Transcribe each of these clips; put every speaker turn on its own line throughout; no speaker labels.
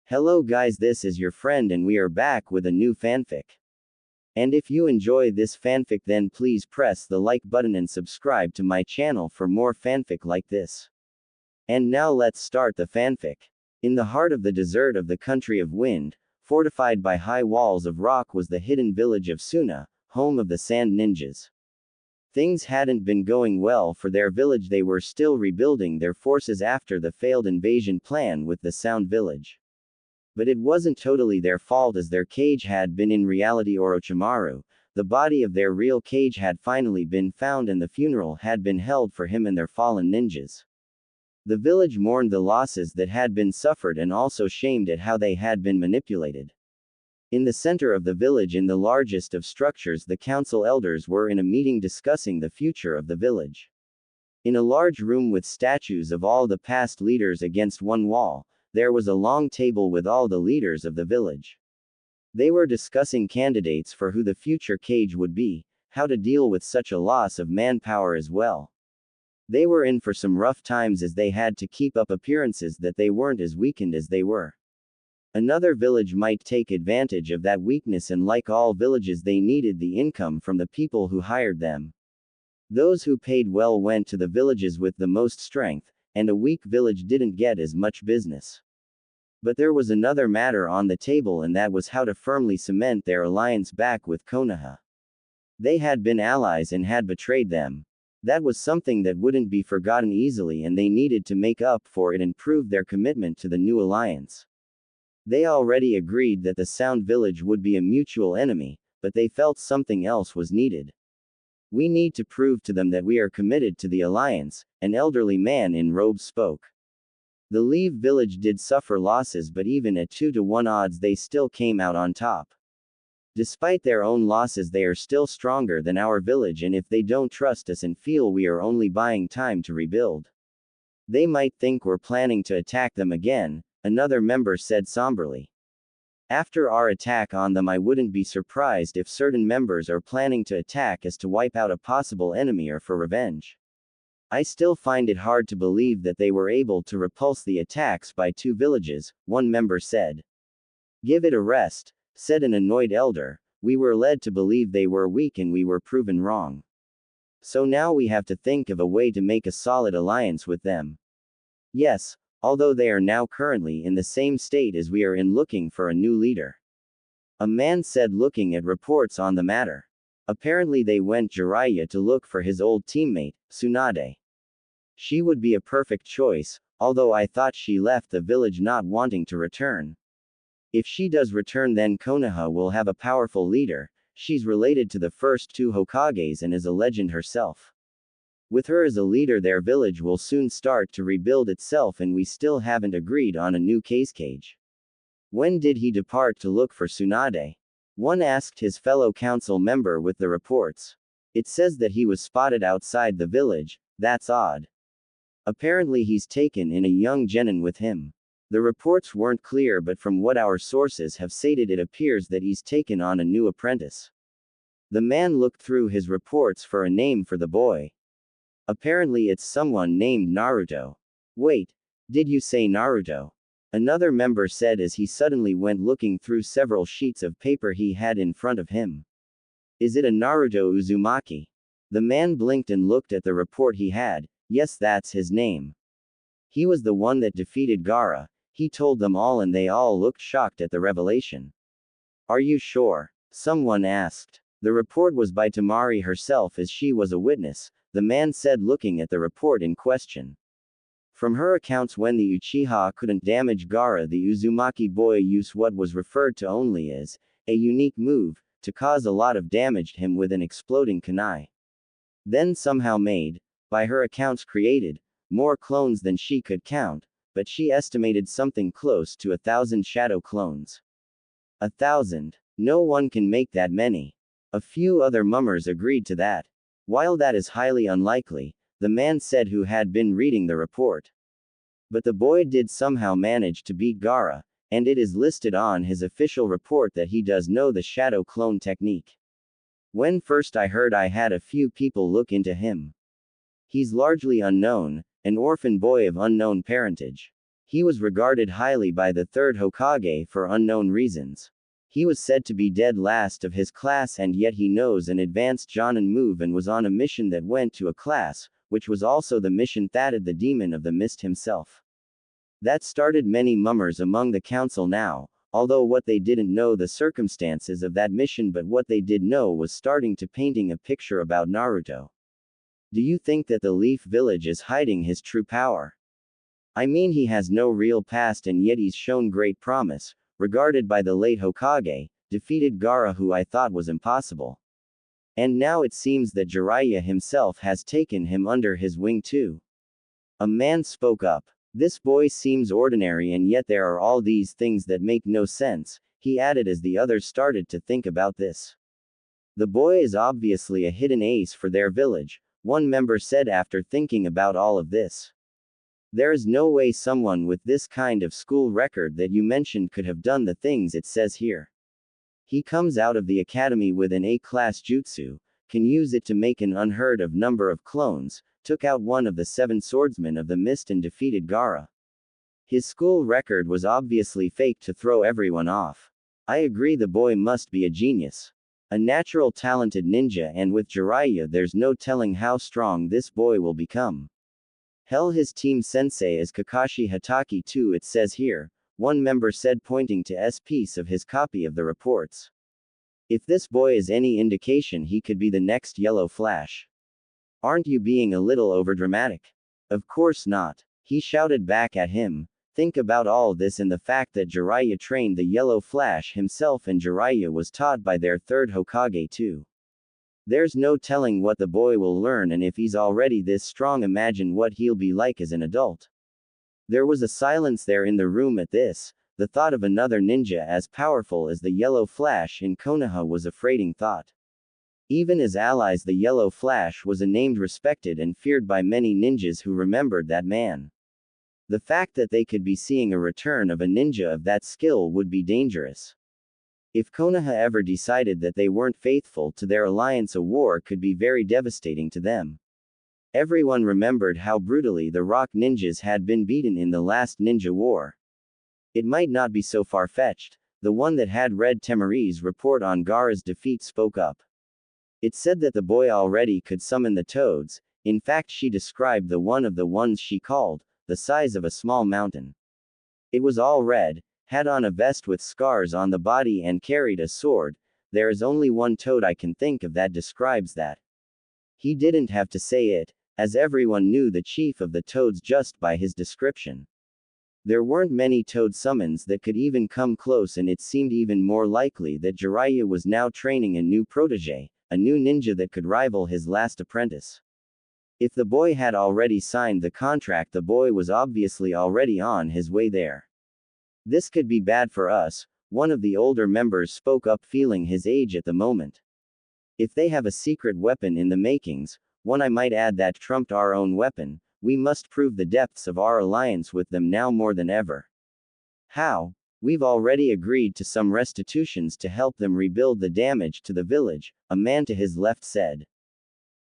Hello guys, this is your friend and we are back with a new fanfic. And if you enjoy this fanfic, then please press the like button and subscribe to my channel for more fanfic like this. And now let's start the fanfic. In the heart of the desert of the country of wind, fortified by high walls of rock, was the hidden village of Suna, home of the sand ninjas. Things hadn't been going well for their village. They were still rebuilding their forces after the failed invasion plan with the Sound Village. But it wasn't totally their fault, as their cage had been in reality Orochimaru. The body of their real cage had finally been found and the funeral had been held for him and their fallen ninjas. The village mourned the losses that had been suffered and also shamed at how they had been manipulated. In the center of the village, in the largest of structures, the council elders were in a meeting discussing the future of the village. In a large room with statues of all the past leaders against one wall, there was a long table with all the leaders of the village. They were discussing candidates for who the future cage would be, how to deal with such a loss of manpower as well. They were in for some rough times, as they had to keep up appearances that they weren't as weakened as they were. Another village might take advantage of that weakness, and like all villages, they needed the income from the people who hired them. Those who paid well went to the villages with the most strength, and a weak village didn't get as much business. But there was another matter on the table, and that was how to firmly cement their alliance back with Konoha. They had been allies and had betrayed them. That was something that wouldn't be forgotten easily, and they needed to make up for it and prove their commitment to the new alliance. They already agreed that the Sound Village would be a mutual enemy, but they felt something else was needed. "We need to prove to them that we are committed to the alliance," an elderly man in robes spoke. The Leave village did suffer losses, but even at 2-to-1 odds they still came out on top. Despite their own losses, they are still stronger than our village, and if they don't trust us and feel we are only buying time to rebuild, they might think we're planning to attack them again, another member said somberly. After our attack on them, I wouldn't be surprised if certain members are planning to attack us to wipe out a possible enemy or for revenge. I still find it hard to believe that they were able to repulse the attacks by 2 villages, one member said. Give it a rest, said an annoyed elder. We were led to believe they were weak and we were proven wrong. So now we have to think of a way to make a solid alliance with them. Yes, although they are now currently in the same state as we are in, looking for a new leader. A man said, looking at reports on the matter. Apparently they went Jiraiya to look for his old teammate, Tsunade. She would be a perfect choice, although I thought she left the village not wanting to return. If she does return, then Konoha will have a powerful leader. She's related to the first 2 Hokages and is a legend herself. With her as a leader, their village will soon start to rebuild itself, and we still haven't agreed on a new cage. When did he depart to look for Tsunade? One asked his fellow council member with the reports. It says that he was spotted outside the village. That's odd. Apparently he's taken in a young genin with him. The reports weren't clear, but from what our sources have stated, it appears that he's taken on a new apprentice. The man looked through his reports for a name for the boy. Apparently it's someone named Naruto. Wait, did you say Naruto? Another member said as he suddenly went looking through several sheets of paper he had in front of him. Is it a Naruto Uzumaki? The man blinked and looked at the report he had. Yes, that's his name. He was the one that defeated Gaara. He told them all and they all looked shocked at the revelation. Are you sure? Someone asked. The report was by Temari herself, as she was a witness, the man said, looking at the report in question. From her accounts, when the Uchiha couldn't damage Gaara, the Uzumaki boy used what was referred to only as a unique move to cause a lot of damage to him with an exploding kunai. Then somehow made, by her accounts, created more clones than she could count, but she estimated something close to 1,000 shadow clones. 1,000. No one can make that many. A few other mummers agreed to that. While that is highly unlikely, the man said, who had been reading the report. But the boy did somehow manage to beat Gaara, and it is listed on his official report that he does know the shadow clone technique. When first I heard, I had a few people look into him. He's largely unknown, an orphan boy of unknown parentage. He was regarded highly by the third Hokage for unknown reasons. He was said to be dead last of his class, and yet he knows an advanced Jonin move and was on a mission that went to a class, which was also the mission thatted the demon of the mist himself. That started many murmurs among the council now, although what they didn't know the circumstances of that mission, but what they did know was starting to painting a picture about Naruto. Do you think that the Leaf Village is hiding his true power? I mean, he has no real past and yet he's shown great promise, regarded by the late Hokage, defeated Gaara, who I thought was impossible. And now it seems that Jiraiya himself has taken him under his wing too. A man spoke up. This boy seems ordinary and yet there are all these things that make no sense, he added as the others started to think about this. The boy is obviously a hidden ace for their village, one member said after thinking about all of this. There is no way someone with this kind of school record that you mentioned could have done the things it says here. He comes out of the academy with an A-class jutsu, can use it to make an unheard of number of clones, took out one of the 7 swordsmen of the mist and defeated Gaara. His school record was obviously fake to throw everyone off. I agree, the boy must be a genius. A natural talented ninja, and with Jiraiya there's no telling how strong this boy will become. Hell, his team sensei is Kakashi Hatake too, it says here, one member said, pointing to S piece of his copy of the reports. If this boy is any indication, he could be the next Yellow Flash. Aren't you being a little overdramatic? Of course not. He shouted back at him. Think about all this and the fact that Jiraiya trained the Yellow Flash himself, and Jiraiya was taught by their third Hokage too. There's no telling what the boy will learn, and if he's already this strong, imagine what he'll be like as an adult. There was a silence there in the room at this. The thought of another ninja as powerful as the Yellow Flash in Konoha was a frightening thought. Even as allies, the Yellow Flash was a named, respected, and feared by many ninjas who remembered that man. The fact that they could be seeing a return of a ninja of that skill would be dangerous. If Konoha ever decided that they weren't faithful to their alliance, a war could be very devastating to them. Everyone remembered how brutally the Rock Ninjas had been beaten in the last ninja war. It might not be so far-fetched. The one that had read Temari's report on Gaara's defeat spoke up. It said that the boy already could summon the toads. In fact, she described the one of the ones she called the size of a small mountain. It was all red, had on a vest with scars on the body, and carried a sword. There is only one toad I can think of that describes that. He didn't have to say it, as everyone knew the chief of the toads just by his description. There weren't many toad summons that could even come close, and it seemed even more likely that Jiraiya was now training a new protege, a new ninja that could rival his last apprentice. If the boy had already signed the contract, the boy was obviously already on his way there. This could be bad for us, one of the older members spoke up, feeling his age at the moment. If they have a secret weapon in the makings, one I might add that trumped our own weapon, we must prove the depths of our alliance with them now more than ever. How? We've already agreed to some restitutions to help them rebuild the damage to the village, a man to his left said.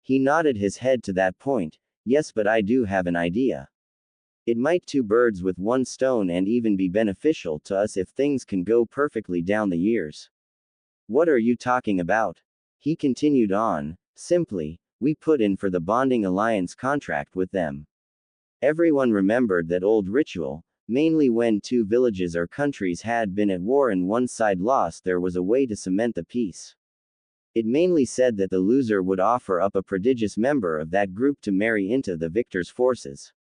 He nodded his head to that point. Yes, but I do have an idea. It might two birds with one stone and even be beneficial to us if things can go perfectly down the years. What are you talking about? He continued on. Simply, we put in for the bonding alliance contract with them. Everyone remembered that old ritual. Mainly when two villages or countries had been at war and one side lost, there was a way to cement the peace. It mainly said that the loser would offer up a prodigious member of that group to marry into the victor's forces.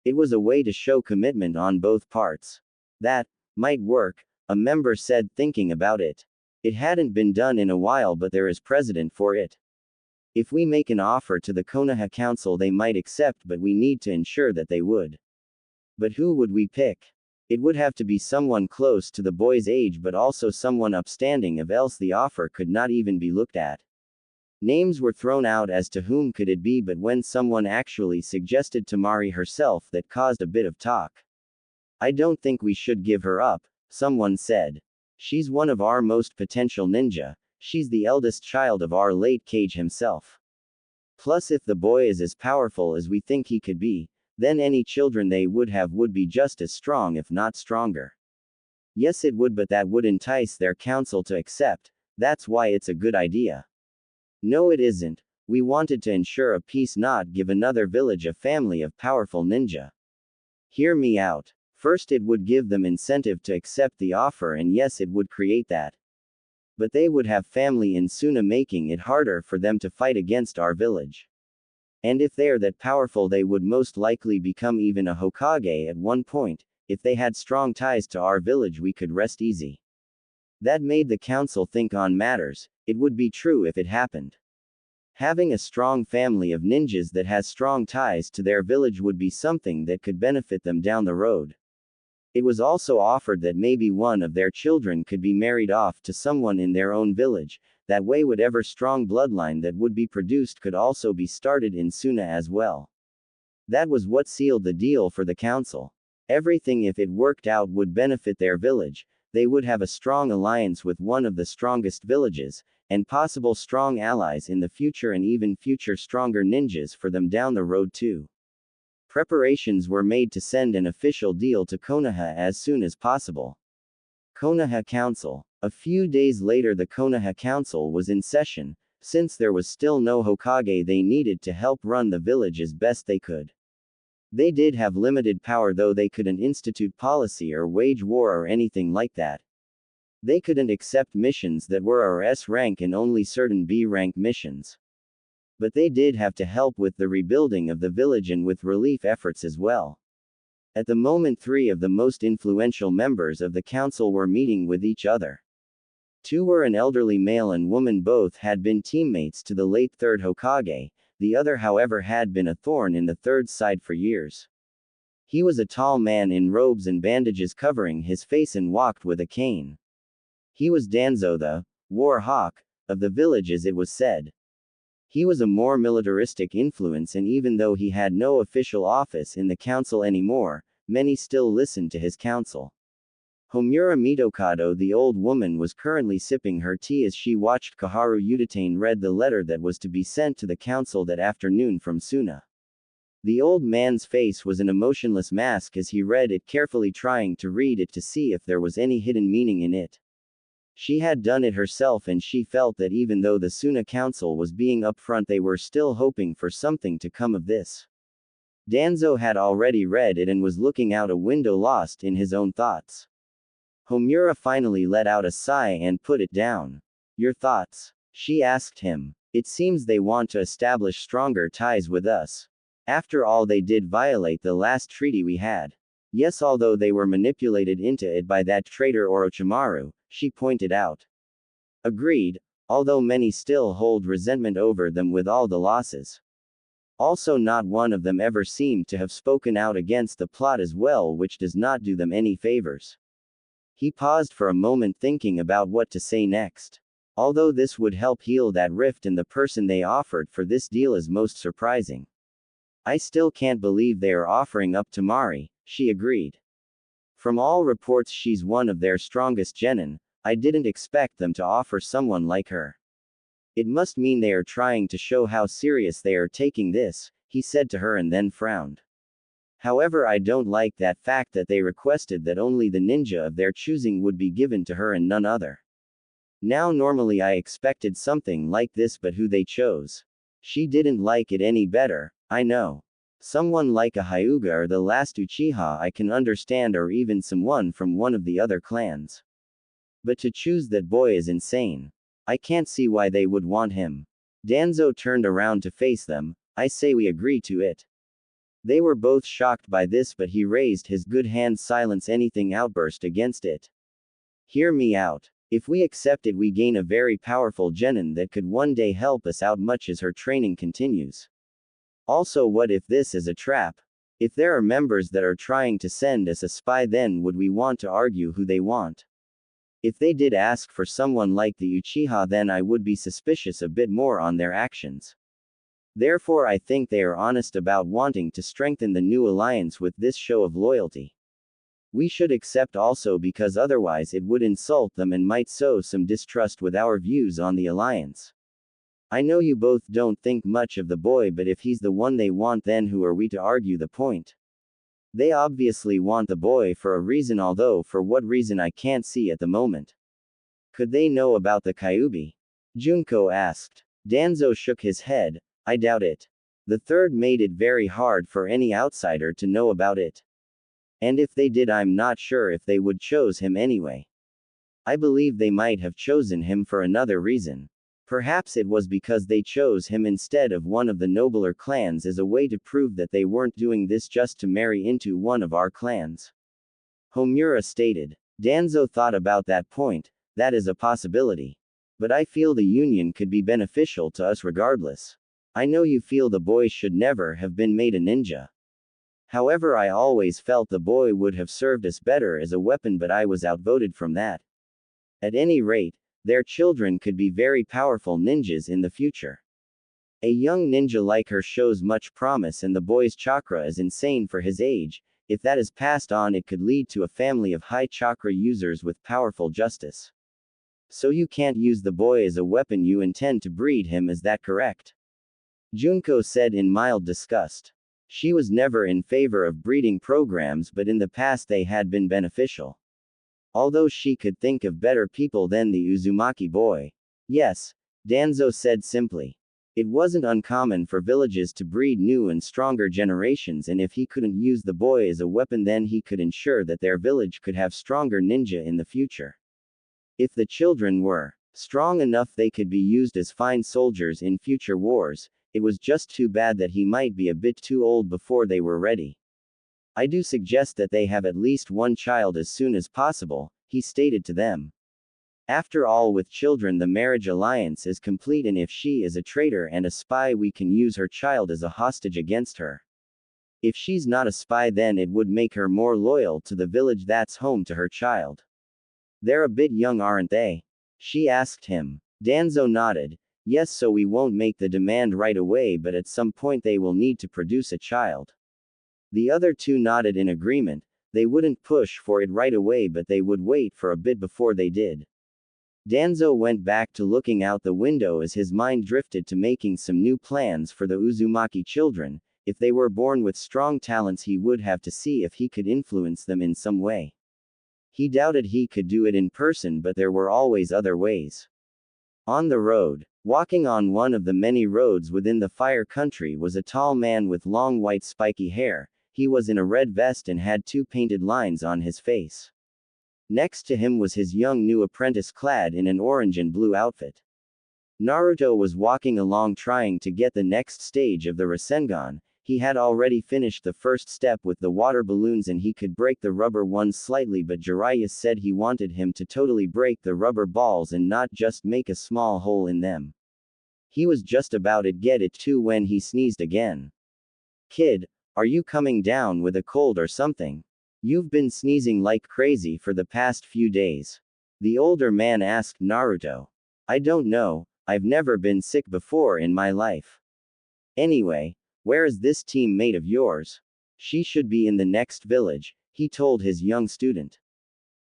It was a way to show commitment on both parts. That might work, a member said, thinking about it. It hadn't been done in a while, but there is precedent for it. If we make an offer to the Konoha Council, they might accept, but we need to ensure that they would. But who would we pick? It would have to be someone close to the boy's age, but also someone upstanding, if else the offer could not even be looked at. Names were thrown out as to whom could it be, but when someone actually suggested Temari herself, that caused a bit of talk. I don't think we should give her up, someone said. She's one of our most potential ninja. She's the eldest child of our late Kage himself. Plus, if the boy is as powerful as we think he could be, Then any children they would have would be just as strong if not stronger. Yes it would, but that would entice their council to accept. That's why it's a good idea. No it isn't. We wanted to ensure a peace, not give another village a family of powerful ninja. Hear me out. First it would give them incentive to accept the offer, and yes it would create that. But they would have family in Suna, making it harder for them to fight against our village. And if they are that powerful they would most likely become even a Hokage at one point. If they had strong ties to our village we could rest easy. That made the council think on matters. It would be true if it happened. Having a strong family of ninjas that has strong ties to their village would be something that could benefit them down the road. It was also offered that maybe one of their children could be married off to someone in their own village. That way whatever strong bloodline that would be produced could also be started in Suna as well. That was what sealed the deal for the council. Everything, if it worked out, would benefit their village. They would have a strong alliance with one of the strongest villages, and possible strong allies in the future, and even future stronger ninjas for them down the road too. Preparations were made to send an official deal to Konoha as soon as possible. Konoha Council. A few days later the Konoha Council was in session. Since there was still no Hokage they needed to help run the village as best they could. They did have limited power though. They couldn't institute policy or wage war or anything like that. They couldn't accept missions that were or S rank and only certain B rank missions. But they did have to help with the rebuilding of the village and with relief efforts as well. At the moment 3 of the most influential members of the council were meeting with each other. 2 were an elderly male and woman, both had been teammates to the late 3rd Hokage, the other however had been a thorn in the 3rd's side for years. He was a tall man in robes and bandages covering his face and walked with a cane. He was Danzo, the war hawk of the village as it was said. He was a more militaristic influence, and even though he had no official office in the council anymore, many still listened to his counsel. Homura Mitokado, the old woman, was currently sipping her tea as she watched Koharu Udatane read the letter that was to be sent to the council that afternoon from Suna. The old man's face was an emotionless mask as he read it carefully, trying to read it to see if there was any hidden meaning in it. She had done it herself, and she felt that even though the Suna council was being upfront, they were still hoping for something to come of this. Danzo had already read it and was looking out a window, lost in his own thoughts. Homura finally let out a sigh and put it down. Your thoughts? She asked him. It seems they want to establish stronger ties with us. After all, they did violate the last treaty we had. Yes, although they were manipulated into it by that traitor Orochimaru, she pointed out. Agreed, although many still hold resentment over them with all the losses. Also, not one of them ever seemed to have spoken out against the plot as well, which does not do them any favors. He paused for a moment, thinking about what to say next. Although this would help heal that rift, and the person they offered for this deal is most surprising. I still can't believe they are offering up Temari, she agreed. From all reports she's one of their strongest genin. I didn't expect them to offer someone like her. It must mean they are trying to show how serious they are taking this, he said to her and then frowned. However, I don't like that fact that they requested that only the ninja of their choosing would be given to her and none other. Now normally I expected something like this, but who they chose. She didn't like it any better, I know. Someone like a Hyuga or the last Uchiha I can understand, or even someone from one of the other clans. But to choose that boy is insane. I can't see why they would want him. Danzo turned around to face them. I say we agree to it. They were both shocked by this, but he raised his good hand, silence anything outburst against it. Hear me out. If we accept it, we gain a very powerful genin that could one day help us out much as her training continues. Also, what if this is a trap? If there are members that are trying to send us a spy, then would we want to argue who they want? If they did ask for someone like the Uchiha, then I would be suspicious a bit more on their actions. Therefore I think they are honest about wanting to strengthen the new alliance with this show of loyalty. We should accept also, because otherwise it would insult them and might sow some distrust with our views on the alliance. I know you both don't think much of the boy, but if he's the one they want, then who are we to argue the point? They obviously want the boy for a reason, although for what reason I can't see at the moment. Could they know about the Kyuubi? Junko asked. Danzo shook his head. I doubt it. The third made it very hard for any outsider to know about it. And if they did, I'm not sure if they would choose him anyway. I believe they might have chosen him for another reason. Perhaps it was because they chose him instead of one of the nobler clans as a way to prove that they weren't doing this just to marry into one of our clans. Homura stated. Danzo thought about that point. That is a possibility. But I feel the union could be beneficial to us regardless. I know you feel the boy should never have been made a ninja. However, I always felt the boy would have served us better as a weapon, but I was outvoted from that. At any rate, their children could be very powerful ninjas in the future. A young ninja like her shows much promise, and the boy's chakra is insane for his age. If that is passed on, it could lead to a family of high chakra users with powerful justice. So you can't use the boy as a weapon, you intend to breed him, is that correct? Junko said in mild disgust. She was never in favor of breeding programs, but in the past they had been beneficial. Although she could think of better people than the Uzumaki boy. Yes, Danzo said simply. It wasn't uncommon for villages to breed new and stronger generations, and if he couldn't use the boy as a weapon, then he could ensure that their village could have stronger ninja in the future. If the children were strong enough, they could be used as fine soldiers in future wars. It was just too bad that he might be a bit too old before they were ready. I do suggest that they have at least one child as soon as possible, he stated to them. After all, with children the marriage alliance is complete, and if she is a traitor and a spy, we can use her child as a hostage against her. If she's not a spy, then it would make her more loyal to the village that's home to her child. They're a bit young, aren't they? She asked him. Danzo nodded. Yes, so we won't make the demand right away, but at some point they will need to produce a child. The other two nodded in agreement. They wouldn't push for it right away, but they would wait for a bit before they did. Danzo went back to looking out the window as his mind drifted to making some new plans for the Uzumaki children. If they were born with strong talents, he would have to see if he could influence them in some way. He doubted he could do it in person, but there were always other ways. On the road, walking on one of the many roads within the Fire Country, was a tall man with long white spiky hair. He was in a red vest and had two painted lines on his face. Next to him was his young new apprentice clad in an orange and blue outfit. Naruto was walking along trying to get the next stage of the Rasengan. He had already finished the first step with the water balloons and he could break the rubber ones slightly, but Jiraiya said he wanted him to totally break the rubber balls and not just make a small hole in them. He was just about to get it too when he sneezed again. Kid, are you coming down with a cold or something? You've been sneezing like crazy for the past few days. The older man asked Naruto. I don't know, I've never been sick before in my life. Anyway, where is this teammate of yours? She should be in the next village, he told his young student.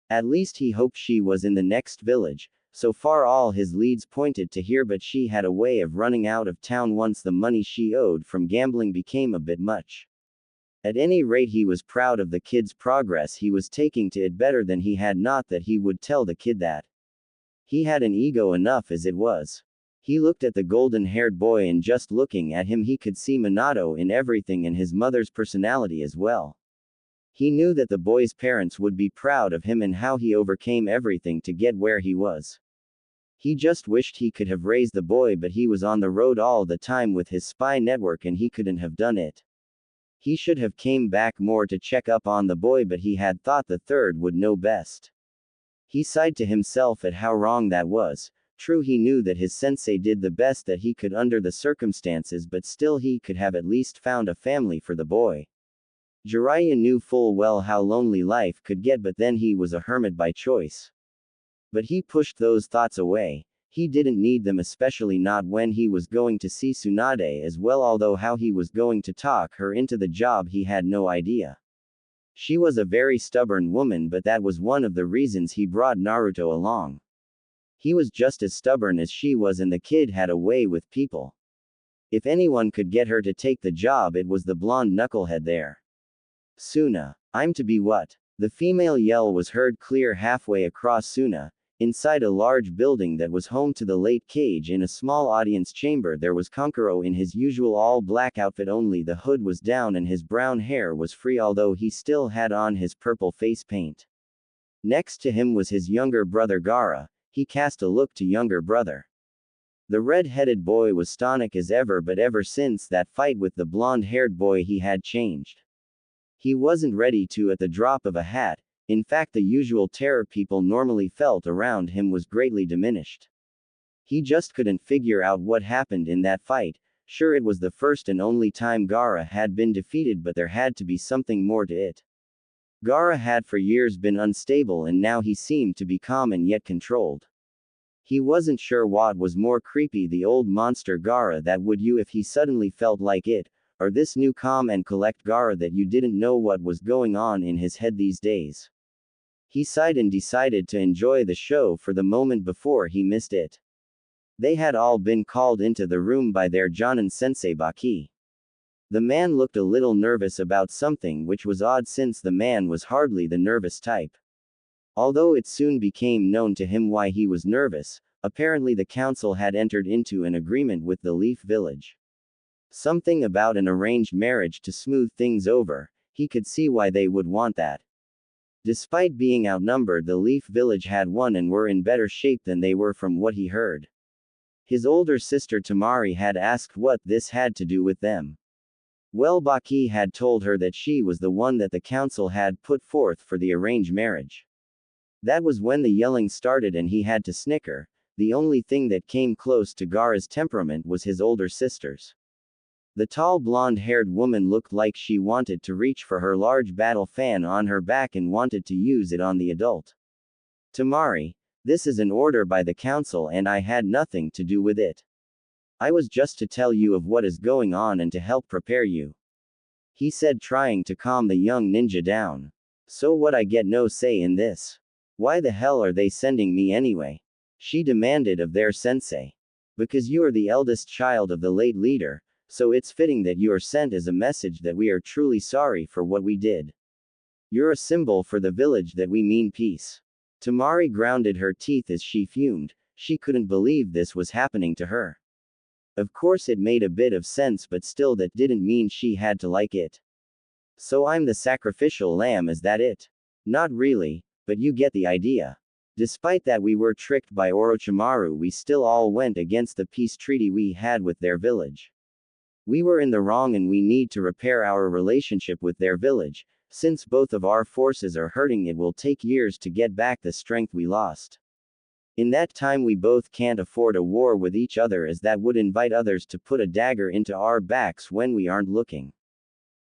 At least he hoped she was in the next village. So far all his leads pointed to here, but she had a way of running out of town once the money she owed from gambling became a bit much. At any rate, he was proud of the kid's progress. He was taking to it better than he had, not that he would tell the kid that. He had an ego enough as it was. He looked at the golden-haired boy, and just looking at him he could see Minato in everything and his mother's personality as well. He knew that the boy's parents would be proud of him and how he overcame everything to get where he was. He just wished he could have raised the boy, but he was on the road all the time with his spy network and he couldn't have done it. He should have came back more to check up on the boy, but he had thought the third would know best. He sighed to himself at how wrong that was. True, he knew that his sensei did the best that he could under the circumstances, but still he could have at least found a family for the boy. Jiraiya knew full well how lonely life could get, but then he was a hermit by choice. But he pushed those thoughts away. He didn't need them, especially not when he was going to see Tsunade as well, although how he was going to talk her into the job he had no idea. She was a very stubborn woman, but that was one of the reasons he brought Naruto along. He was just as stubborn as she was, and the kid had a way with people. If anyone could get her to take the job, it was the blonde knucklehead there. Suna. I'm to be what? The female yell was heard clear halfway across Suna. Inside a large building that was home to the late Cage, in a small audience chamber, there was Konkuro in his usual all-black outfit, only the hood was down and his brown hair was free, although he still had on his purple face paint. Next to him was his younger brother Gaara. He cast a look to younger brother. The red-headed boy was stoic as ever, but ever since that fight with the blonde-haired boy he had changed. He wasn't ready to at the drop of a hat. In fact, the usual terror people normally felt around him was greatly diminished. He just couldn't figure out what happened in that fight. Sure, it was the first and only time Gaara had been defeated, but there had to be something more to it. Gaara had for years been unstable, and now he seemed to be calm and yet controlled. He wasn't sure what was more creepy, the old monster Gaara that would you if he suddenly felt like it, or this new calm and collect Gaara that you didn't know what was going on in his head these days. He sighed and decided to enjoy the show for the moment before he missed it. They had all been called into the room by their Jonin-sensei Baki. The man looked a little nervous about something, which was odd since the man was hardly the nervous type. Although it soon became known to him why he was nervous, apparently the council had entered into an agreement with the Leaf Village. Something about an arranged marriage to smooth things over. He could see why they would want that. Despite being outnumbered, the Leaf Village had won and were in better shape than they were from what he heard. His older sister Temari had asked what this had to do with them. Well, Baki had told her that she was the one that the council had put forth for the arranged marriage. That was when the yelling started and he had to snicker. The only thing that came close to Gaara's temperament was his older sister's. The tall blonde-haired woman looked like she wanted to reach for her large battle fan on her back and wanted to use it on the adult. Temari, this is an order by the council and I had nothing to do with it. I was just to tell you of what is going on and to help prepare you. He said, trying to calm the young ninja down. So what? I get no say in this. Why the hell are they sending me anyway? She demanded of their sensei. Because you are the eldest child of the late leader, so it's fitting that you are sent as a message that we are truly sorry for what we did. You're a symbol for the village that we mean peace. Temari grounded her teeth as she fumed. She couldn't believe this was happening to her. Of course it made a bit of sense, but still that didn't mean she had to like it. So I'm the sacrificial lamb, is that it? Not really, but you get the idea. Despite that we were tricked by Orochimaru, we still all went against the peace treaty we had with their village. We were in the wrong and we need to repair our relationship with their village. Since both of our forces are hurting, it will take years to get back the strength we lost. In that time we both can't afford a war with each other, as that would invite others to put a dagger into our backs when we aren't looking.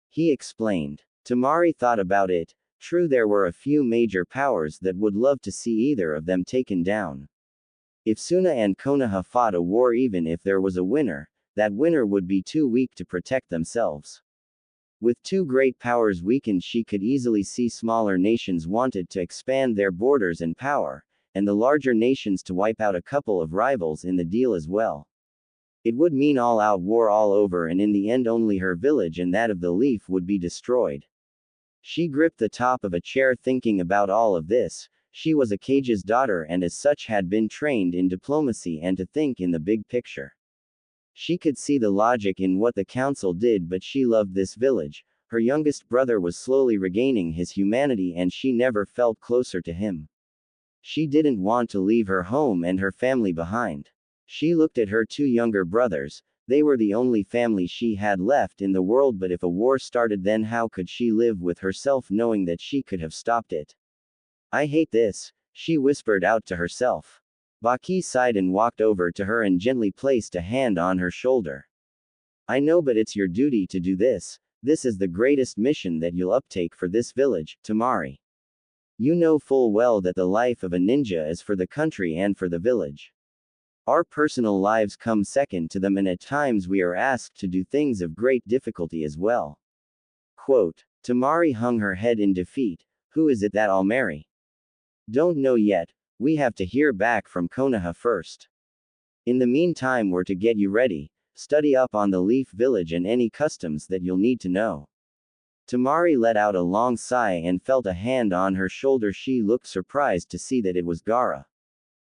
He explained. Temari thought about it. True, there were a few major powers that would love to see either of them taken down. If Suna and Konoha fought a war, even if there was a winner, that winner would be too weak to protect themselves. With two great powers weakened, she could easily see smaller nations wanted to expand their borders and power, and the larger nations to wipe out a couple of rivals in the deal as well. It would mean all-out war all over, and in the end only her village and that of the Leaf would be destroyed. She gripped the top of a chair thinking about all of this. She was a Cage's daughter and as such had been trained in diplomacy and to think in the big picture. She could see the logic in what the council did, but she loved this village. Her youngest brother was slowly regaining his humanity and she never felt closer to him. She didn't want to leave her home and her family behind. She looked at her two younger brothers. They were the only family she had left in the world, but if a war started, then how could she live with herself knowing that she could have stopped it? I hate this, she whispered out to herself. Baki sighed and walked over to her and gently placed a hand on her shoulder. I know, but it's your duty to do this. This is the greatest mission that you'll uptake for this village, Temari. You know full well that the life of a ninja is for the country and for the village. Our personal lives come second to them, and at times we are asked to do things of great difficulty as well. Quote. Temari hung her head in defeat. Who is it that I'll marry? Don't know yet. We have to hear back from Konoha first. In the meantime, we're to get you ready, study up on the Leaf Village and any customs that you'll need to know. Temari let out a long sigh and felt a hand on her shoulder. She looked surprised to see that it was Gaara.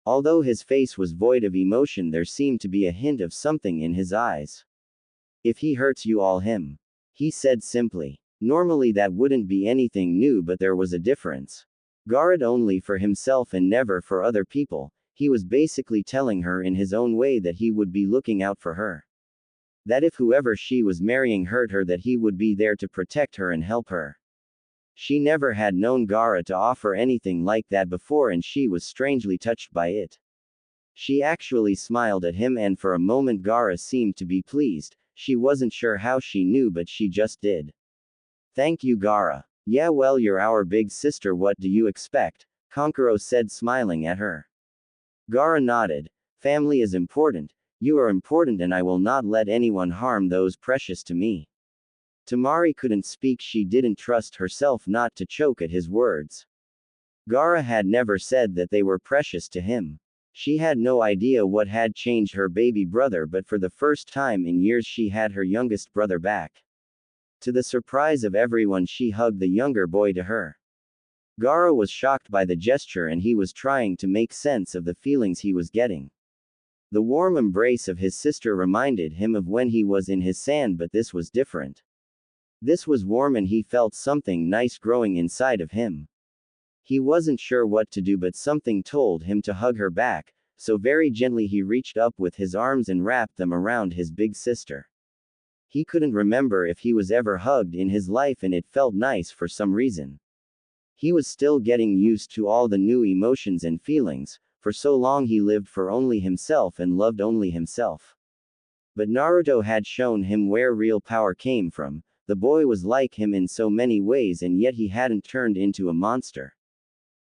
Although his face was void of emotion, there seemed to be a hint of something in his eyes. If he hurts you all him. He said simply. Normally that wouldn't be anything new, but there was a difference. Gaara only for himself and never for other people. He was basically telling her in his own way that he would be looking out for her. That if whoever she was marrying hurt her, that he would be there to protect her and help her. She never had known Gaara to offer anything like that before, and she was strangely touched by it. She actually smiled at him, and for a moment Gaara seemed to be pleased. She wasn't sure how she knew, but she just did. Thank you, Gaara. Yeah, well, you're our big sister, what do you expect? Kankuro said, smiling at her. Gaara nodded. Family is important. You are important, and I will not let anyone harm those precious to me. Temari couldn't speak. She didn't trust herself not to choke at his words. Gaara had never said that they were precious to him. She had no idea what had changed her baby brother, but for the first time in years she had her youngest brother back. To the surprise of everyone, she hugged the younger boy to her. Gaara was shocked by the gesture, and he was trying to make sense of the feelings he was getting. The warm embrace of his sister reminded him of when he was in his sand, but this was different. This was warm, and he felt something nice growing inside of him. He wasn't sure what to do, but something told him to hug her back, so very gently he reached up with his arms and wrapped them around his big sister. He couldn't remember if he was ever hugged in his life, and it felt nice for some reason. He was still getting used to all the new emotions and feelings. For so long he lived for only himself and loved only himself. But Naruto had shown him where real power came from. The boy was like him in so many ways, and yet he hadn't turned into a monster.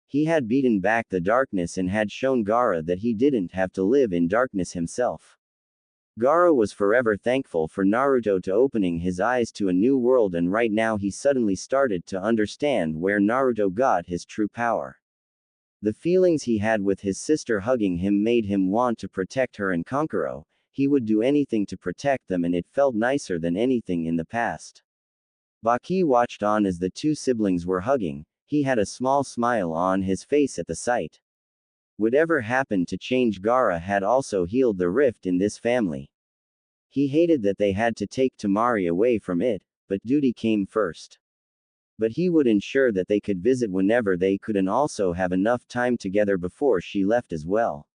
He had beaten back the darkness and had shown Gaara that he didn't have to live in darkness himself. Gaara was forever thankful for Naruto to opening his eyes to a new world, and right now he suddenly started to understand where Naruto got his true power. The feelings he had with his sister hugging him made him want to protect her and Kankuro. He would do anything to protect them, and it felt nicer than anything in the past. Baki watched on as the two siblings were hugging. He had a small smile on his face at the sight. Whatever happened to change Gaara had also healed the rift in this family. He hated that they had to take Temari away from it, but duty came first. But he would ensure that they could visit whenever they could and also have enough time together before she left as well.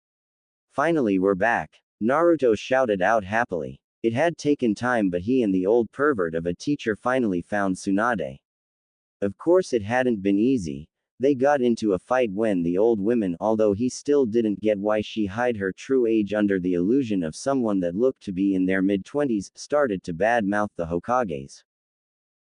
Finally, we're back. Naruto shouted out happily. It had taken time, but he and the old pervert of a teacher finally found Tsunade. Of course, it hadn't been easy. They got into a fight when the old woman, although he still didn't get why she hid her true age under the illusion of someone that looked to be in their mid-20s, started to badmouth the Hokages.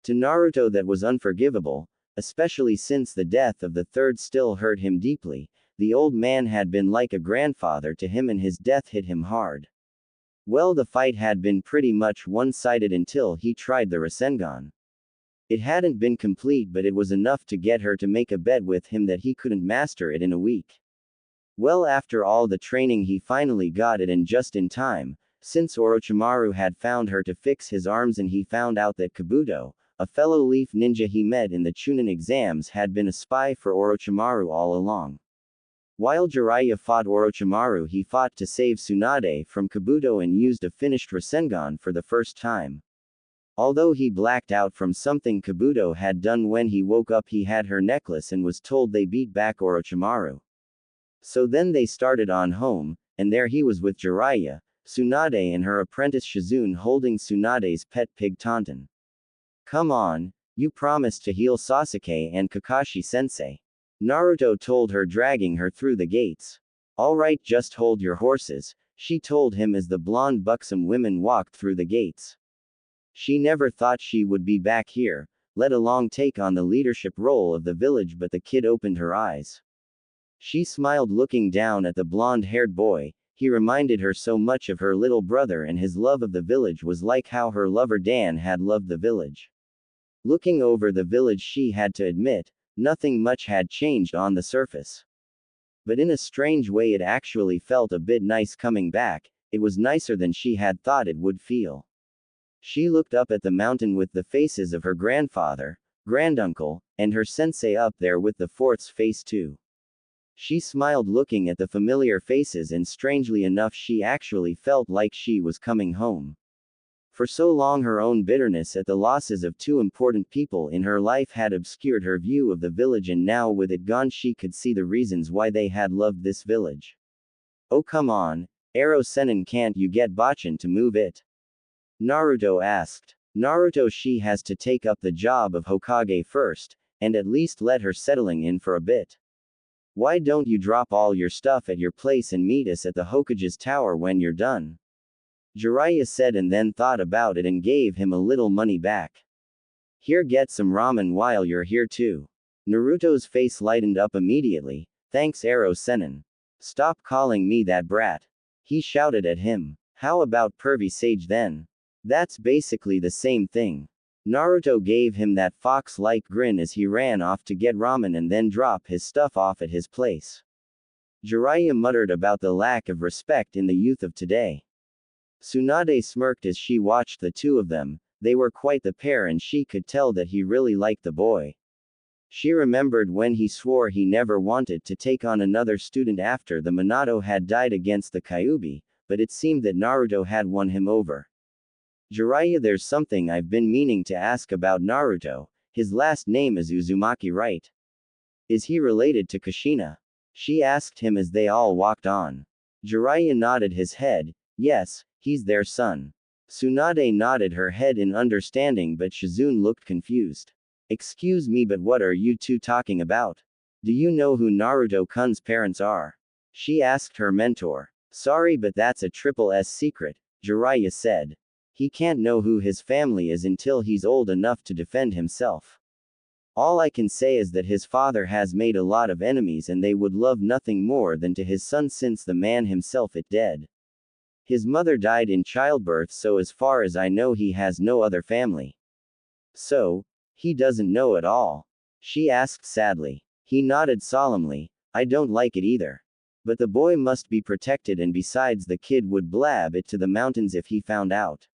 To Naruto that was unforgivable, especially since the death of the third still hurt him deeply. The old man had been like a grandfather to him, and his death hit him hard. Well, the fight had been pretty much one-sided until he tried the Rasengan. It hadn't been complete, but it was enough to get her to make a bet with him that he couldn't master it in a week. Well, after all the training he finally got it, and just in time, since Orochimaru had found her to fix his arms, and he found out that Kabuto, a fellow leaf ninja he met in the Chunin exams, had been a spy for Orochimaru all along. While Jiraiya fought Orochimaru, he fought to save Tsunade from Kabuto and used a finished Rasengan for the first time. Although he blacked out from something Kabuto had done when he woke up, he had her necklace and was told they beat back Orochimaru. So then they started on home, and there he was with Jiraiya, Tsunade and her apprentice Shizune holding Tsunade's pet pig Tauntaun. Come on, you promised to heal Sasuke and Kakashi-sensei. Naruto told her, dragging her through the gates. Alright, just hold your horses, she told him as the blonde buxom women walked through the gates. She never thought she would be back here, let alone take on the leadership role of the village, but the kid opened her eyes. She smiled, looking down at the blonde-haired boy. He reminded her so much of her little brother, and his love of the village was like how her lover Dan had loved the village. Looking over the village, she had to admit, nothing much had changed on the surface. But in a strange way it actually felt a bit nice coming back. It was nicer than she had thought it would feel. She looked up at the mountain with the faces of her grandfather, granduncle, and her sensei up there with the fourth's face too. She smiled looking at the familiar faces, and strangely enough she actually felt like she was coming home. For so long her own bitterness at the losses of two important people in her life had obscured her view of the village, and now with it gone she could see the reasons why they had loved this village. Oh come on, Ero Sennin, can't you get Bachan to move it? Naruto asked. Naruto, she has to take up the job of Hokage first, and at least let her settling in for a bit. Why don't you drop all your stuff at your place and meet us at the Hokage's tower when you're done? Jiraiya said, and then thought about it and gave him a little money back. Here, get some ramen while you're here too. Naruto's face lightened up immediately. Thanks, Ero Sennin. Stop calling me that brat. He shouted at him. How about pervy sage then? That's basically the same thing. Naruto gave him that fox-like grin as he ran off to get ramen and then drop his stuff off at his place. Jiraiya muttered about the lack of respect in the youth of today. Tsunade smirked as she watched the two of them. They were quite the pair, and she could tell that he really liked the boy. She remembered when he swore he never wanted to take on another student after the Minato had died against the Kyuubi, but it seemed that Naruto had won him over. Jiraiya, there's something I've been meaning to ask about Naruto. His last name is Uzumaki, right? Is he related to Kushina? She asked him as they all walked on. Jiraiya nodded his head. Yes, he's their son. Tsunade nodded her head in understanding, but Shizune looked confused. Excuse me, but what are you two talking about? Do you know who Naruto-kun's parents are? She asked her mentor. Sorry, but that's a triple S secret, Jiraiya said. He can't know who his family is until he's old enough to defend himself. All I can say is that his father has made a lot of enemies, and they would love nothing more than to his son since the man himself is dead. His mother died in childbirth, so as far as I know he has no other family. So, he doesn't know at all? She asked sadly. He nodded solemnly. I don't like it either. But the boy must be protected, and besides the kid would blab it to the mountains if he found out.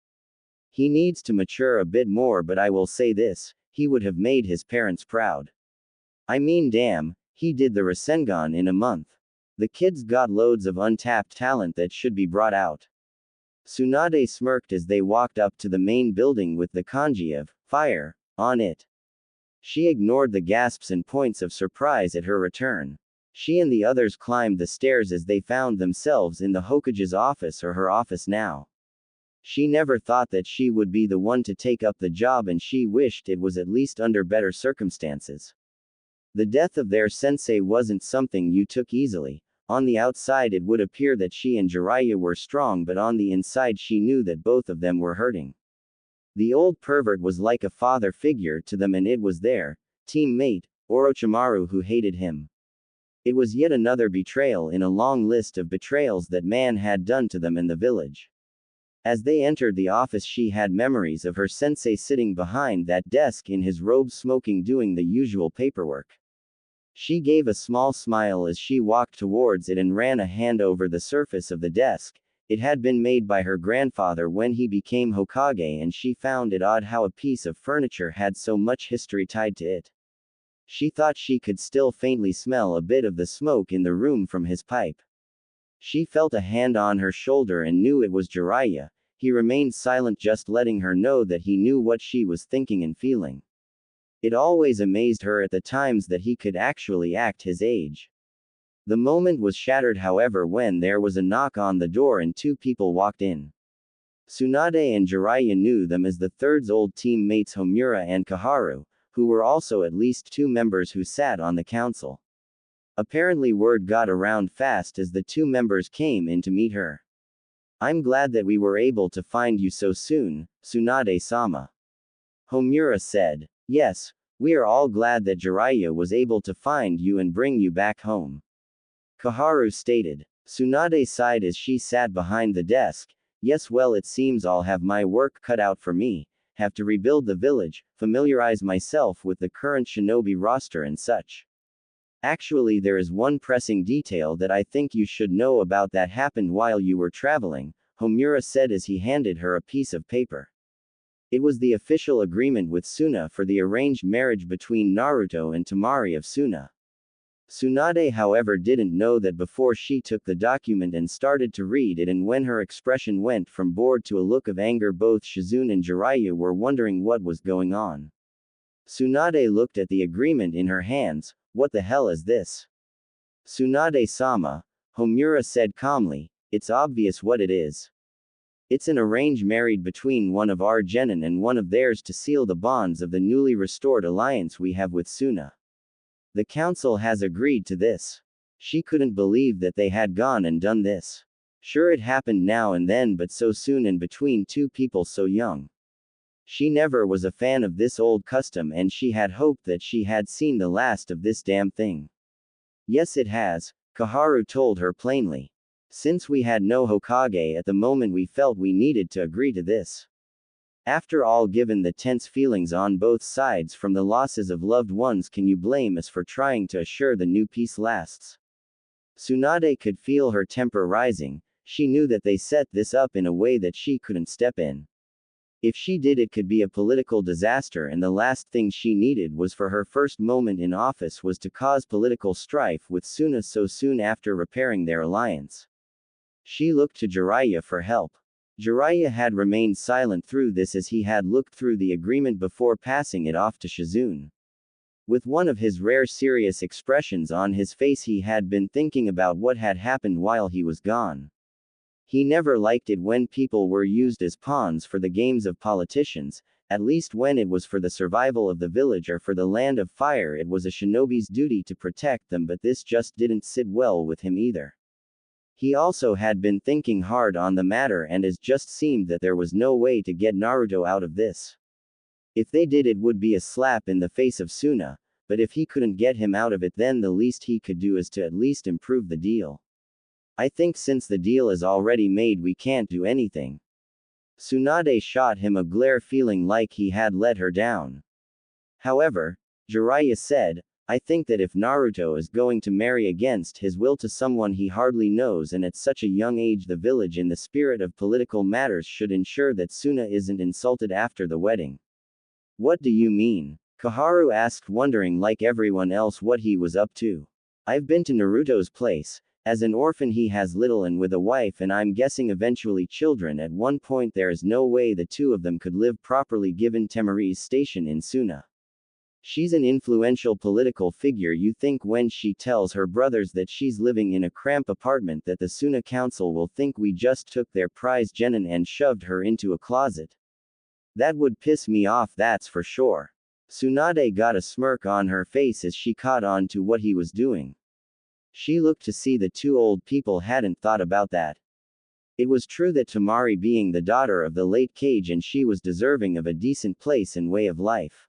He needs to mature a bit more, but I will say this, he would have made his parents proud. I mean, damn, he did the Rasengan in a month. The kid's got loads of untapped talent that should be brought out. Tsunade smirked as they walked up to the main building with the kanji of fire on it. She ignored the gasps and points of surprise at her return. She and the others climbed the stairs as they found themselves in the Hokage's office, or her office now. She never thought that she would be the one to take up the job, and she wished it was at least under better circumstances. The death of their sensei wasn't something you took easily. On the outside it would appear that she and Jiraiya were strong, but on the inside she knew that both of them were hurting. The old pervert was like a father figure to them, and it was their teammate, Orochimaru, who hated him. It was yet another betrayal in a long list of betrayals that man had done to them in the village. As they entered the office, she had memories of her sensei sitting behind that desk in his robe, smoking, doing the usual paperwork. She gave a small smile as she walked towards it and ran a hand over the surface of the desk. It had been made by her grandfather when he became Hokage, and she found it odd how a piece of furniture had so much history tied to it. She thought she could still faintly smell a bit of the smoke in the room from his pipe. She felt a hand on her shoulder and knew it was Jiraiya. He remained silent, just letting her know that he knew what she was thinking and feeling. It always amazed her at the times that he could actually act his age. The moment was shattered, however, when there was a knock on the door and two people walked in. Tsunade and Jiraiya knew them as the third's old teammates Homura and Kaharu, who were also at least two members who sat on the council. Apparently word got around fast as the two members came in to meet her. I'm glad that we were able to find you so soon, Tsunade-sama. Homura said. Yes, we are all glad that Jiraiya was able to find you and bring you back home. Kaharu stated. Tsunade sighed as she sat behind the desk. Yes, well, it seems I'll have my work cut out for me, have to rebuild the village, familiarize myself with the current shinobi roster and such. Actually, there is one pressing detail that I think you should know about that happened while you were traveling, Homura said as he handed her a piece of paper. It was the official agreement with Suna for the arranged marriage between Naruto and Temari of Suna. Tsunade, however, didn't know that before she took the document and started to read it, and when her expression went from bored to a look of anger, both Shizune and Jiraiya were wondering what was going on. Tsunade looked at the agreement in her hands. What the hell is this? Tsunade-sama, Homura said calmly, it's obvious what it is. It's an arranged marriage between one of our genin and one of theirs to seal the bonds of the newly restored alliance we have with Suna. The council has agreed to this. She couldn't believe that they had gone and done this. Sure, it happened now and then, but so soon and between two people so young. She never was a fan of this old custom, and she had hoped that she had seen the last of this damn thing. Yes, it has, Kaharu told her plainly. Since we had no Hokage at the moment, we felt we needed to agree to this. After all, given the tense feelings on both sides from the losses of loved ones, can you blame us for trying to assure the new peace lasts? Tsunade could feel her temper rising. She knew that they set this up in a way that she couldn't step in. If she did, it could be a political disaster, and the last thing she needed was for her first moment in office was to cause political strife with Suna so soon after repairing their alliance. She looked to Jiraiya for help. Jiraiya had remained silent through this as he had looked through the agreement before passing it off to Shizune. With one of his rare serious expressions on his face, he had been thinking about what had happened while he was gone. He never liked it when people were used as pawns for the games of politicians, at least when it was for the survival of the village or for the land of fire. It was a shinobi's duty to protect them, but this just didn't sit well with him either. He also had been thinking hard on the matter, and it just seemed that there was no way to get Naruto out of this. If they did, it would be a slap in the face of Suna, but if he couldn't get him out of it, then the least he could do is to at least improve the deal. I think since the deal is already made, we can't do anything. Tsunade shot him a glare, feeling like he had let her down. However, Jiraiya said, I think that if Naruto is going to marry against his will to someone he hardly knows and at such a young age, the village in the spirit of political matters should ensure that Suna isn't insulted after the wedding. What do you mean? Kaharu asked, wondering like everyone else what he was up to. I've been to Naruto's place. As an orphan he has little, and with a wife and I'm guessing eventually children at one point. There is no way the two of them could live properly given Temari's station in Suna. She's an influential political figure. You think when she tells her brothers that she's living in a cramped apartment that the Suna council will think we just took their prize genin and shoved her into a closet? That would piss me off, that's for sure. Tsunade got a smirk on her face as she caught on to what he was doing. She looked to see the two old people hadn't thought about that. It was true that Temari being the daughter of the late Kage, and she was deserving of a decent place and way of life.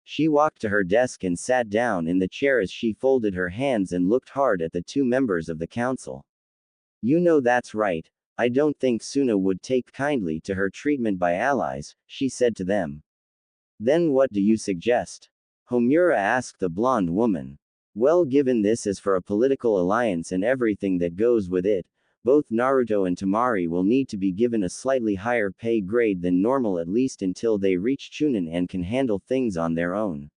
She walked to her desk and sat down in the chair as she folded her hands and looked hard at the two members of the council. You know, that's right. I don't think Suna would take kindly to her treatment by allies, she said to them. Then what do you suggest? Homura asked the blonde woman. Well, given this is for a political alliance and everything that goes with it, both Naruto and Temari will need to be given a slightly higher pay grade than normal, at least until they reach Chunin and can handle things on their own.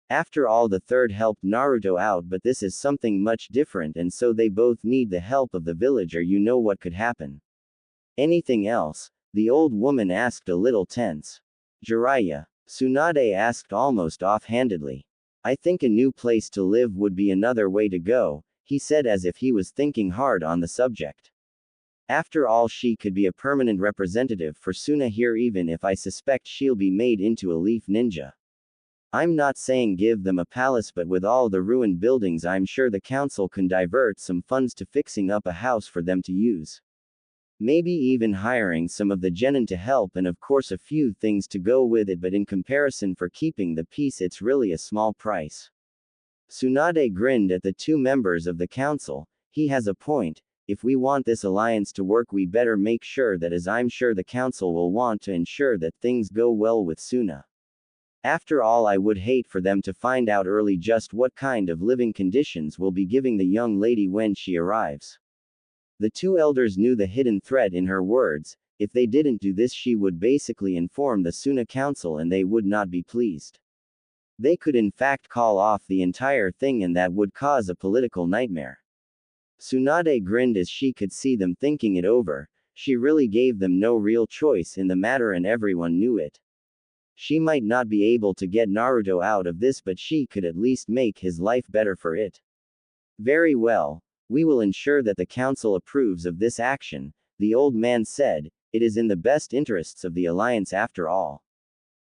After all, the third helped Naruto out, but this is something much different, and so they both need the help of the village, or you know what could happen. Anything else? The old woman asked, a little tense. Jiraiya? Tsunade asked almost offhandedly. I think a new place to live would be another way to go, he said as if he was thinking hard on the subject. After all, she could be a permanent representative for Suna here, even if I suspect she'll be made into a leaf ninja. I'm not saying give them a palace, but with all the ruined buildings, I'm sure the council can divert some funds to fixing up a house for them to use. Maybe even hiring some of the genin to help, and of course a few things to go with it, but in comparison for keeping the peace, it's really a small price. Tsunade grinned at the two members of the council. He has a point. If we want this alliance to work, we better make sure that, as I'm sure the council will want to ensure that things go well with Suna. After all, I would hate for them to find out early just what kind of living conditions we'll be giving the young lady when she arrives. The two elders knew the hidden threat in her words. If they didn't do this, she would basically inform the Suna Council and they would not be pleased. They could in fact call off the entire thing and that would cause a political nightmare. Tsunade grinned as she could see them thinking it over. She really gave them no real choice in the matter and everyone knew it. She might not be able to get Naruto out of this, but she could at least make his life better for it. Very well. We will ensure that the council approves of this action, the old man said. It is in the best interests of the alliance after all.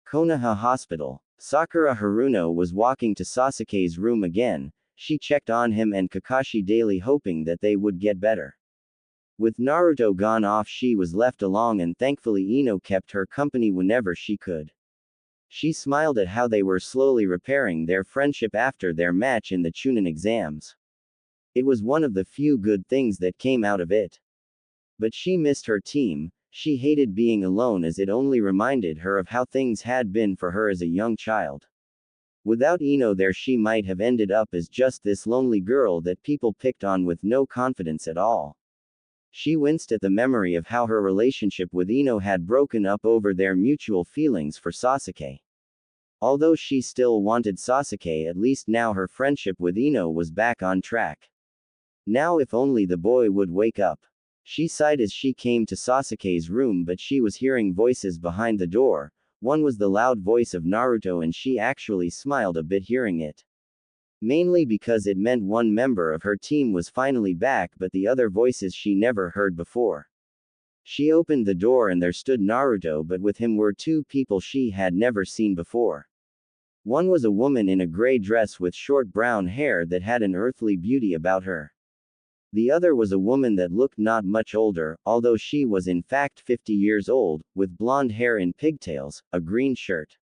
Konoha Hospital. Sakura Haruno was walking to Sasuke's room again. She checked on him and Kakashi daily, hoping that they would get better. With Naruto gone off, she was left alone and thankfully Ino kept her company whenever she could. She smiled at how they were slowly repairing their friendship after their match in the Chunin exams. It was one of the few good things that came out of it. But she missed her team. She hated being alone as it only reminded her of how things had been for her as a young child. Without Ino there, she might have ended up as just this lonely girl that people picked on with no confidence at all. She winced at the memory of how her relationship with Ino had broken up over their mutual feelings for Sasuke. Although she still wanted Sasuke, at least now her friendship with Ino was back on track. Now if only the boy would wake up. She sighed as she came to Sasuke's room, but she was hearing voices behind the door. One was the loud voice of Naruto and she actually smiled a bit hearing it. Mainly because it meant one member of her team was finally back, but the other voices she never heard before. She opened the door and there stood Naruto, but with him were two people she had never seen before. One was a woman in a gray dress with short brown hair that had an earthly beauty about her. The other was a woman that looked not much older, although she was in fact 50 years old, with blonde hair in pigtails, a green shirt.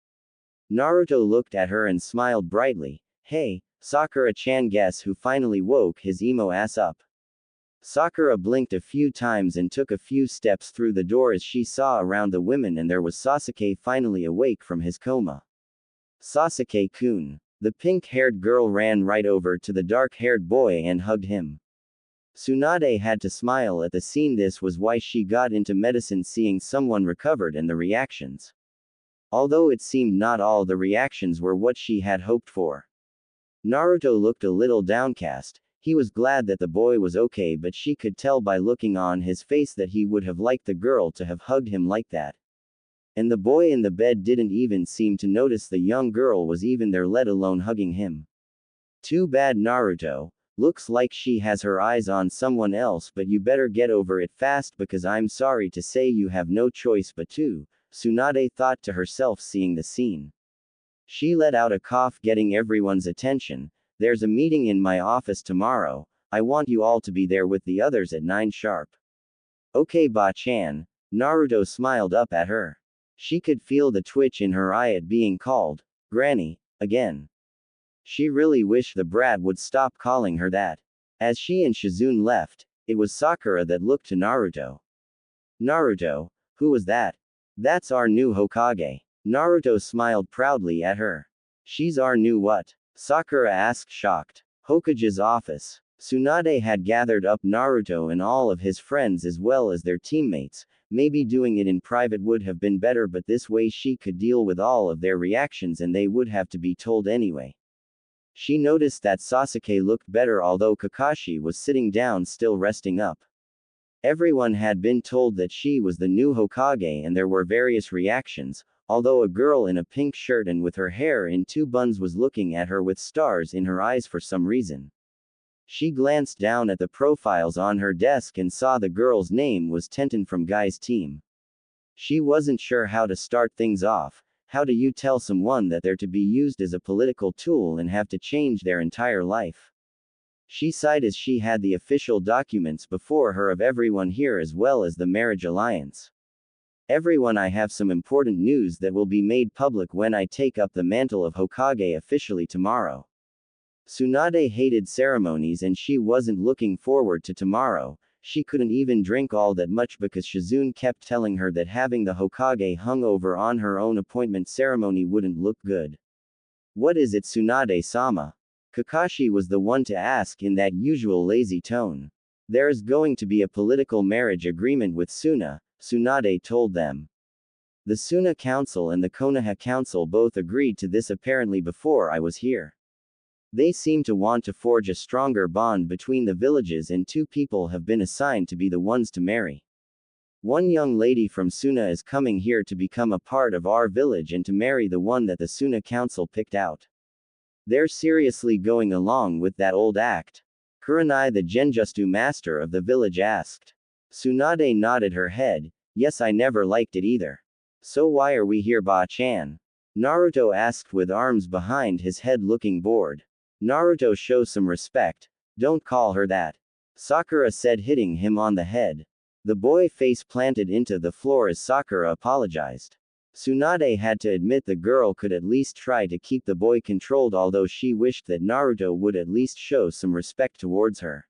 Naruto looked at her and smiled brightly. Hey, Sakura-chan, guess who finally woke his emo ass up? Sakura blinked a few times and took a few steps through the door as she saw around the women, and there was Sasuke finally awake from his coma. Sasuke-kun. The pink-haired girl ran right over to the dark-haired boy and hugged him. Tsunade had to smile at the scene. This was why she got into medicine, seeing someone recovered and the reactions. Although it seemed not all the reactions were what she had hoped for. Naruto looked a little downcast. He was glad that the boy was okay, but she could tell by looking on his face that he would have liked the girl to have hugged him like that. And the boy in the bed didn't even seem to notice the young girl was even there, let alone hugging him. Too bad, Naruto. Looks like she has her eyes on someone else, but you better get over it fast because I'm sorry to say you have no choice but to, Tsunade thought to herself seeing the scene. She let out a cough, getting everyone's attention. There's a meeting in my office tomorrow. I want you all to be there with the others at 9 sharp. Okay, Ba-chan. Naruto smiled up at her. She could feel the twitch in her eye at being called Granny again. She really wished the brat would stop calling her that. As she and Shizune left, it was Sakura that looked to Naruto. Naruto, who was that? That's our new Hokage. Naruto smiled proudly at her. She's our new what? Sakura asked, shocked. Hokage's office. Tsunade had gathered up Naruto and all of his friends as well as their teammates. Maybe doing it in private would have been better, but this way she could deal with all of their reactions and they would have to be told anyway. She noticed that Sasuke looked better, although Kakashi was sitting down still resting up. Everyone had been told that she was the new Hokage and there were various reactions, although a girl in a pink shirt and with her hair in 2 buns was looking at her with stars in her eyes for some reason. She glanced down at the profiles on her desk and saw the girl's name was Tenten from Guy's team. She wasn't sure how to start things off. How do you tell someone that they're to be used as a political tool and have to change their entire life? She sighed as she had the official documents before her of everyone here as well as the marriage alliance. Everyone, I have some important news that will be made public when I take up the mantle of Hokage officially tomorrow. Tsunade hated ceremonies and she wasn't looking forward to tomorrow. She couldn't even drink all that much because Shizune kept telling her that having the Hokage hung over on her own appointment ceremony wouldn't look good. What is it, Tsunade-sama? Kakashi was the one to ask in that usual lazy tone. There is going to be a political marriage agreement with Suna, Tsunade told them. The Suna Council and the Konoha Council both agreed to this apparently before I was here. They seem to want to forge a stronger bond between the villages, and two people have been assigned to be the ones to marry. One young lady from Suna is coming here to become a part of our village and to marry the one that the Suna Council picked out. They're seriously going along with that old act? Kurenai, the Genjutsu master of the village, asked. Tsunade nodded her head. Yes, I never liked it either. So why are we here, Ba-chan? Naruto asked with arms behind his head, looking bored. Naruto, show some respect. Don't call her that. Sakura said, hitting him on the head. The boy face planted into the floor as Sakura apologized. Tsunade had to admit the girl could at least try to keep the boy controlled, although she wished that Naruto would at least show some respect towards her.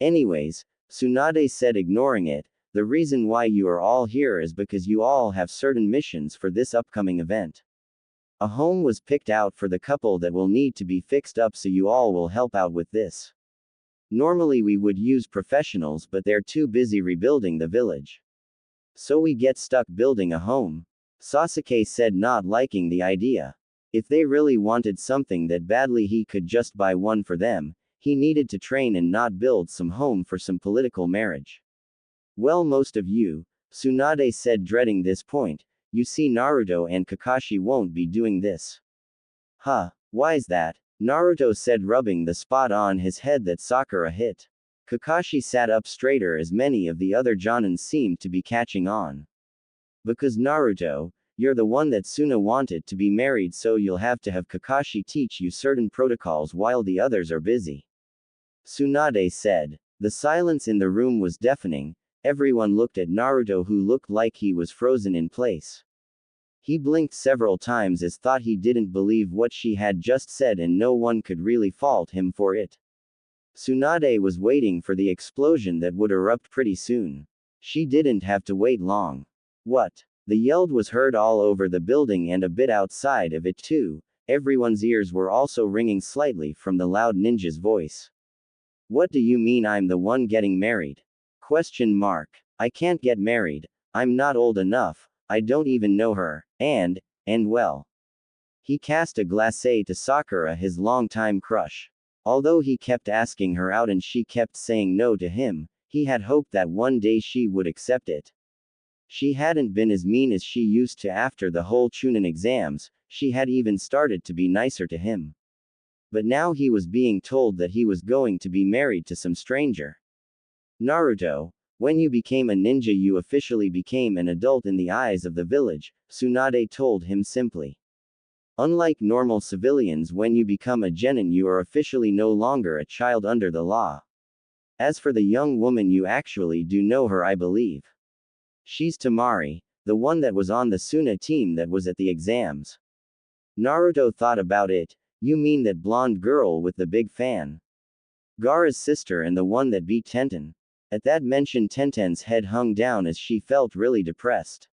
Anyways, Tsunade said, ignoring it, the reason why you are all here is because you all have certain missions for this upcoming event. A home was picked out for the couple that will need to be fixed up, so you all will help out with this. Normally we would use professionals, but they're too busy rebuilding the village. So we get stuck building a home. Sasuke said, not liking the idea. If they really wanted something that badly, he could just buy one for them. He needed to train and not build some home for some political marriage. Well, most of you, Tsunade said, dreading this point. You see, Naruto and Kakashi won't be doing this. Huh, why's that? Naruto said, rubbing the spot on his head that Sakura hit. Kakashi sat up straighter as many of the other Jonins seemed to be catching on. Because Naruto, you're the one that Suna wanted to be married, so you'll have to have Kakashi teach you certain protocols while the others are busy. Tsunade said. The silence in the room was deafening. Everyone looked at Naruto, who looked like he was frozen in place. He blinked several times as thought he didn't believe what she had just said, and no one could really fault him for it. Tsunade was waiting for the explosion that would erupt pretty soon. She didn't have to wait long. What? The yell was heard all over the building and a bit outside of it too. Everyone's ears were also ringing slightly from the loud ninja's voice. What do you mean I'm the one getting married? Question mark. I can't get married. I'm not old enough. I don't even know her. And well. He cast a glacé to Sakura, his longtime crush. Although he kept asking her out and she kept saying no to him, he had hoped that one day she would accept it. She hadn't been as mean as she used to after the whole Chunin exams. She had even started to be nicer to him. But now he was being told that he was going to be married to some stranger. Naruto, when you became a ninja, you officially became an adult in the eyes of the village, Tsunade told him simply. Unlike normal civilians, when you become a genin, you are officially no longer a child under the law. As for the young woman, you actually do know her, I believe. She's Temari, the one that was on the Suna team that was at the exams. Naruto thought about it. You mean that blonde girl with the big fan? Gaara's sister and the one that beat Tenten. At that mention, Tenten's head hung down as she felt really depressed.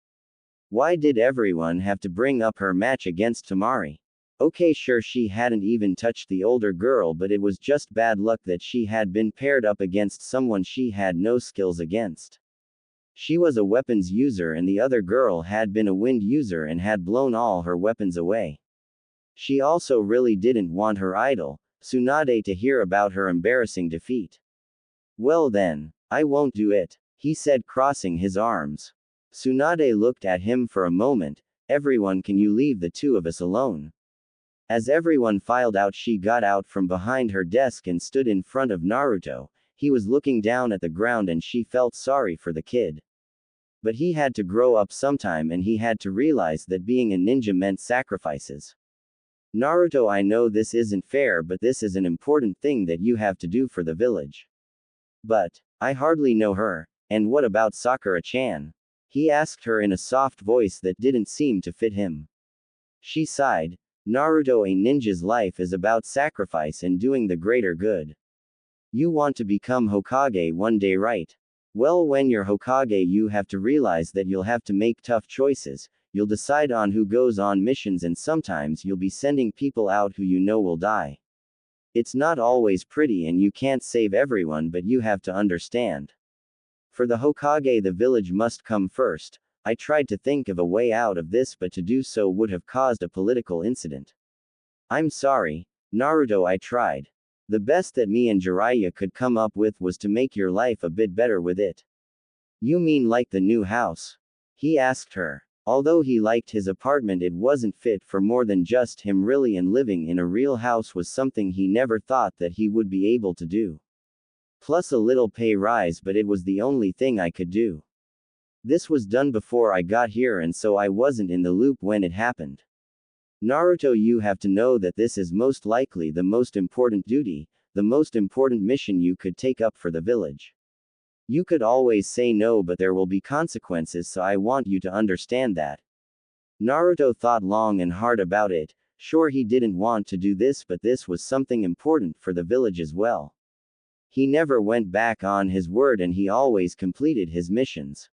Why did everyone have to bring up her match against Temari? Okay, sure, she hadn't even touched the older girl, but it was just bad luck that she had been paired up against someone she had no skills against. She was a weapons user and the other girl had been a wind user and had blown all her weapons away. She also really didn't want her idol, Tsunade, to hear about her embarrassing defeat. Well then, I won't do it, he said, crossing his arms. Tsunade looked at him for a moment. Everyone, can you leave the two of us alone? As everyone filed out, she got out from behind her desk and stood in front of Naruto. He was looking down at the ground and she felt sorry for the kid. But he had to grow up sometime and he had to realize that being a ninja meant sacrifices. Naruto, I know this isn't fair, but this is an important thing that you have to do for the village. But I hardly know her. And what about Sakura-chan? He asked her in a soft voice that didn't seem to fit him. She sighed. Naruto, a ninja's life is about sacrifice and doing the greater good. You want to become Hokage one day, right? Well, when you're Hokage, you have to realize that you'll have to make tough choices. You'll decide on who goes on missions, and sometimes you'll be sending people out who you know will die. It's not always pretty, and you can't save everyone, but you have to understand. For the Hokage, the village must come first. I tried to think of a way out of this, but to do so would have caused a political incident. I'm sorry, Naruto, I tried. The best that me and Jiraiya could come up with was to make your life a bit better with it. You mean like the new house? He asked her. Although he liked his apartment, it wasn't fit for more than just him really, and living in a real house was something he never thought that he would be able to do. Plus a little pay rise, but it was the only thing I could do. This was done before I got here, and so I wasn't in the loop when it happened. Naruto, you have to know that this is most likely the most important duty, the most important mission you could take up for the village. You could always say no, but there will be consequences, so I want you to understand that. Naruto thought long and hard about it. Sure, he didn't want to do this, but this was something important for the village as well. He never went back on his word, and he always completed his missions.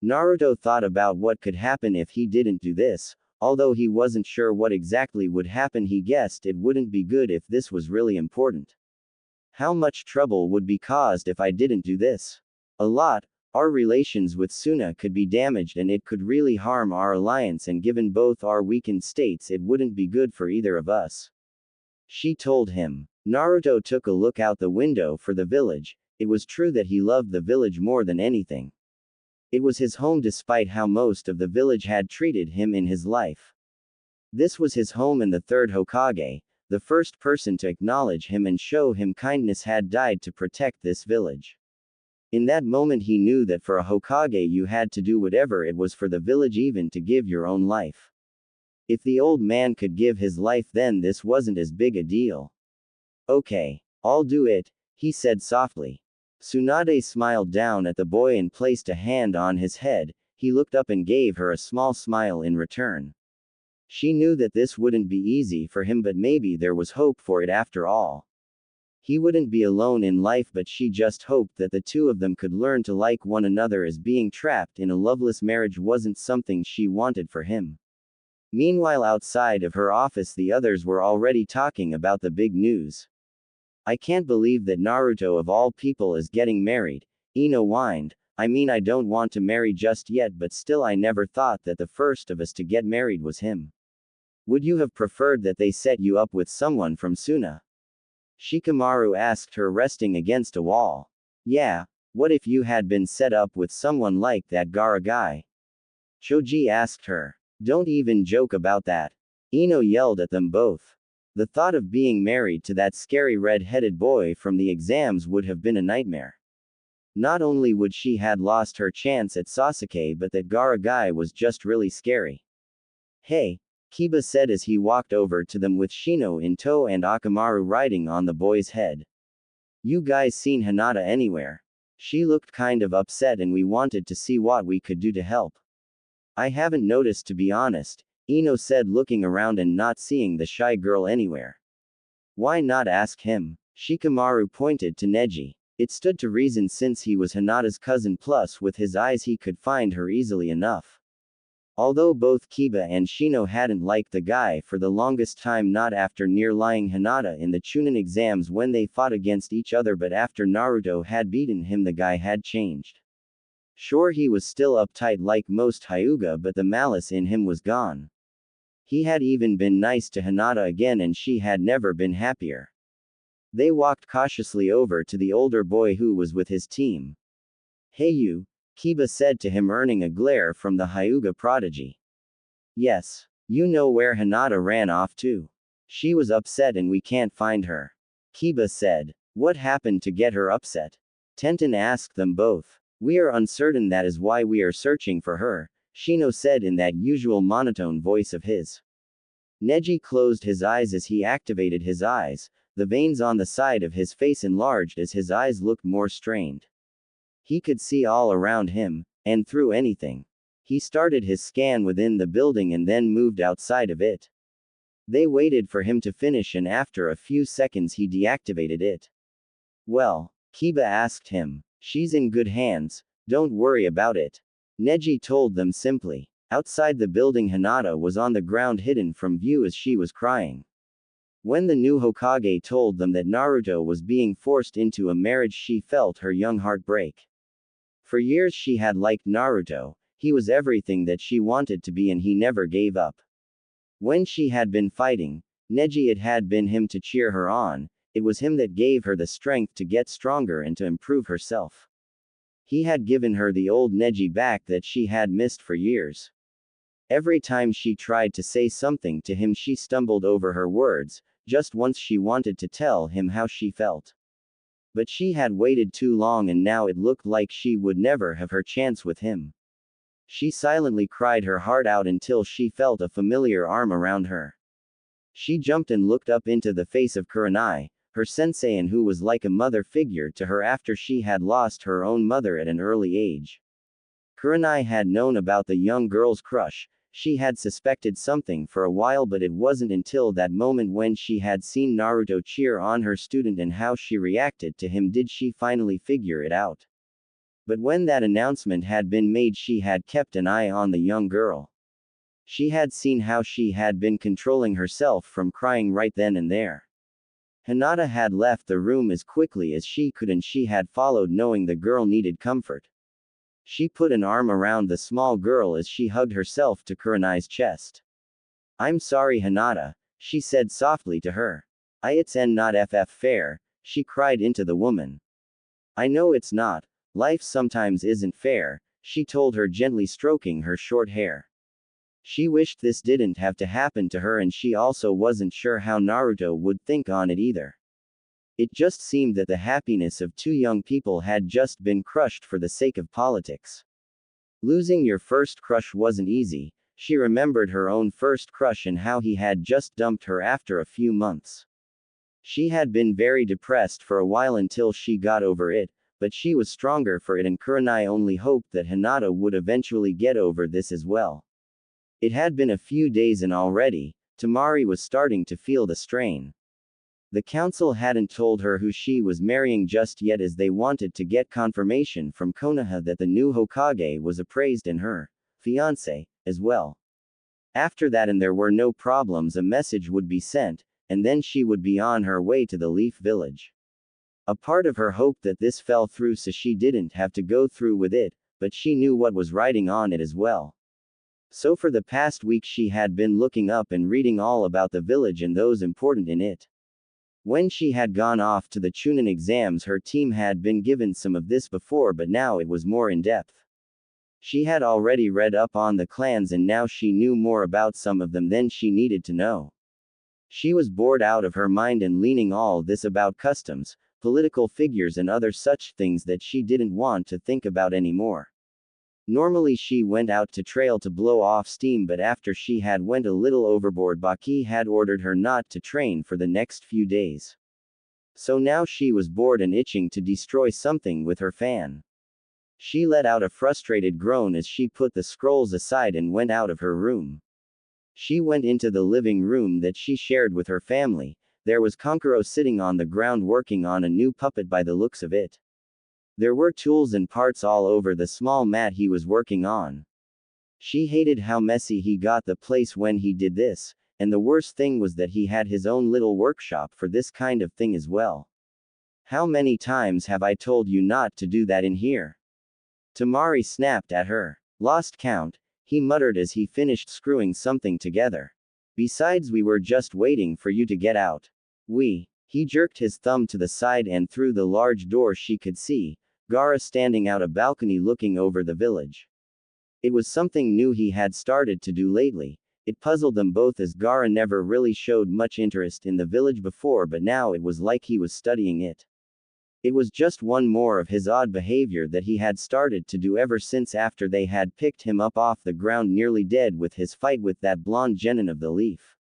Naruto thought about what could happen if he didn't do this. Although he wasn't sure what exactly would happen, he guessed it wouldn't be good if this was really important. How much trouble would be caused if I didn't do this? A lot. Our relations with Suna could be damaged, and it could really harm our alliance, and given both our weakened states, it wouldn't be good for either of us. She told him. Naruto took a look out the window for the village. It was true that he loved the village more than anything. It was his home despite how most of the village had treated him in his life. This was his home, and the third Hokage, the first person to acknowledge him and show him kindness, had died to protect this village. In that moment he knew that for a Hokage you had to do whatever it was for the village, even to give your own life. If the old man could give his life, then this wasn't as big a deal. Okay, I'll do it, he said softly. Tsunade smiled down at the boy and placed a hand on his head. He looked up and gave her a small smile in return. She knew that this wouldn't be easy for him, but maybe there was hope for it after all. He wouldn't be alone in life, but she just hoped that the two of them could learn to like one another, as being trapped in a loveless marriage wasn't something she wanted for him. Meanwhile, outside of her office, the others were already talking about the big news. I can't believe that Naruto of all people is getting married, Ino whined. I mean, I don't want to marry just yet, but still I never thought that the first of us to get married was him. Would you have preferred that they set you up with someone from Suna? Shikamaru asked her, resting against a wall. Yeah, what if you had been set up with someone like that Gaara guy? Choji asked her. Don't even joke about that. Ino yelled at them both. The thought of being married to that scary red-headed boy from the exams would have been a nightmare. Not only would she had lost her chance at Sasuke, but that Gaara guy was just really scary. Hey, Kiba said as he walked over to them with Shino in tow and Akamaru riding on the boy's head. You guys seen Hinata anywhere? She looked kind of upset, and we wanted to see what we could do to help. I haven't noticed, to be honest, Ino said, looking around and not seeing the shy girl anywhere. Why not ask him? Shikamaru pointed to Neji. It stood to reason, since he was Hinata's cousin, plus with his eyes he could find her easily enough. Although both Kiba and Shino hadn't liked the guy for the longest time, not after near-lying Hinata in the Chunin exams when they fought against each other, but after Naruto had beaten him, the guy had changed. Sure, he was still uptight like most Hyuga, but the malice in him was gone. He had even been nice to Hinata again, and she had never been happier. They walked cautiously over to the older boy who was with his team. Hey you, Kiba said to him, earning a glare from the Hyuga prodigy. Yes. You know where Hinata ran off to? She was upset and we can't find her. Kiba said. What happened to get her upset? Tenten asked them both. We are uncertain, that is why we are searching for her, Shino said in that usual monotone voice of his. Neji closed his eyes as he activated his eyes. The veins on the side of his face enlarged as his eyes looked more strained. He could see all around him, and through anything. He started his scan within the building and then moved outside of it. They waited for him to finish, and after a few seconds he deactivated it. Well, Kiba asked him. She's in good hands, don't worry about it. Neji told them simply. Outside the building, Hinata was on the ground hidden from view as she was crying. When the new Hokage told them that Naruto was being forced into a marriage, she felt her young heart break. For years she had liked Naruto, he was everything that she wanted to be and he never gave up. When she had been fighting, Neji, it had been him to cheer her on, it was him that gave her the strength to get stronger and to improve herself. He had given her the old Neji back that she had missed for years. Every time she tried to say something to him, she stumbled over her words. Just once she wanted to tell him how she felt. But she had waited too long and now it looked like she would never have her chance with him. She silently cried her heart out until she felt a familiar arm around her. She jumped and looked up into the face of Kurenai, her sensei, and who was like a mother figure to her after she had lost her own mother at an early age. Kurenai had known about the young girl's crush. She had suspected something for a while, but it wasn't until that moment when she had seen Naruto cheer on her student and how she reacted to him did she finally figure it out. But when that announcement had been made, she had kept an eye on the young girl. She had seen how she had been controlling herself from crying right then and there. Hinata had left the room as quickly as she could and she had followed, knowing the girl needed comfort. She put an arm around the small girl as she hugged herself to Kurenai's chest. I'm sorry, Hinata, she said softly to her. It's not fair, she cried into the woman. I know it's not, life sometimes isn't fair, she told her, gently stroking her short hair. She wished this didn't have to happen to her, and she also wasn't sure how Naruto would think on it either. It just seemed that the happiness of two young people had just been crushed for the sake of politics. Losing your first crush wasn't easy. She remembered her own first crush and how he had just dumped her after a few months. She had been very depressed for a while until she got over it, but she was stronger for it, and Kurenai only hoped that Hinata would eventually get over this as well. It had been a few days and already, Temari was starting to feel the strain. The council hadn't told her who she was marrying just yet, as they wanted to get confirmation from Konoha that the new Hokage was appraised and her fiancé as well. After that, and there were no problems, a message would be sent, and then she would be on her way to the Leaf Village. A part of her hoped that this fell through so she didn't have to go through with it, but she knew what was riding on it as well. So for the past week she had been looking up and reading all about the village and those important in it. When she had gone off to the Chunin exams, her team had been given some of this before, but now it was more in depth. She had already read up on the clans and now she knew more about some of them than she needed to know. She was bored out of her mind and leaning all this about customs, political figures and other such things that she didn't want to think about anymore. Normally she went out to trail to blow off steam, but after she had went a little overboard, Baki had ordered her not to train for the next few days. So now she was bored and itching to destroy something with her fan. She let out a frustrated groan as she put the scrolls aside and went out of her room. She went into the living room that she shared with her family. There was Kankuro sitting on the ground working on a new puppet by the looks of it. There were tools and parts all over the small mat he was working on. She hated how messy he got the place when he did this, and the worst thing was that he had his own little workshop for this kind of thing as well. How many times have I told you not to do that in here? Temari snapped at her. Lost count, he muttered as he finished screwing something together. Besides, we were just waiting for you to get out. He jerked his thumb to the side, and through the large door she could see Gaara standing out a balcony looking over the village. It was something new he had started to do lately. It puzzled them both, as Gaara never really showed much interest in the village before, but now it was like he was studying it. It was just one more of his odd behavior that he had started to do ever since after they had picked him up off the ground nearly dead with his fight with that blonde genin of the Leaf.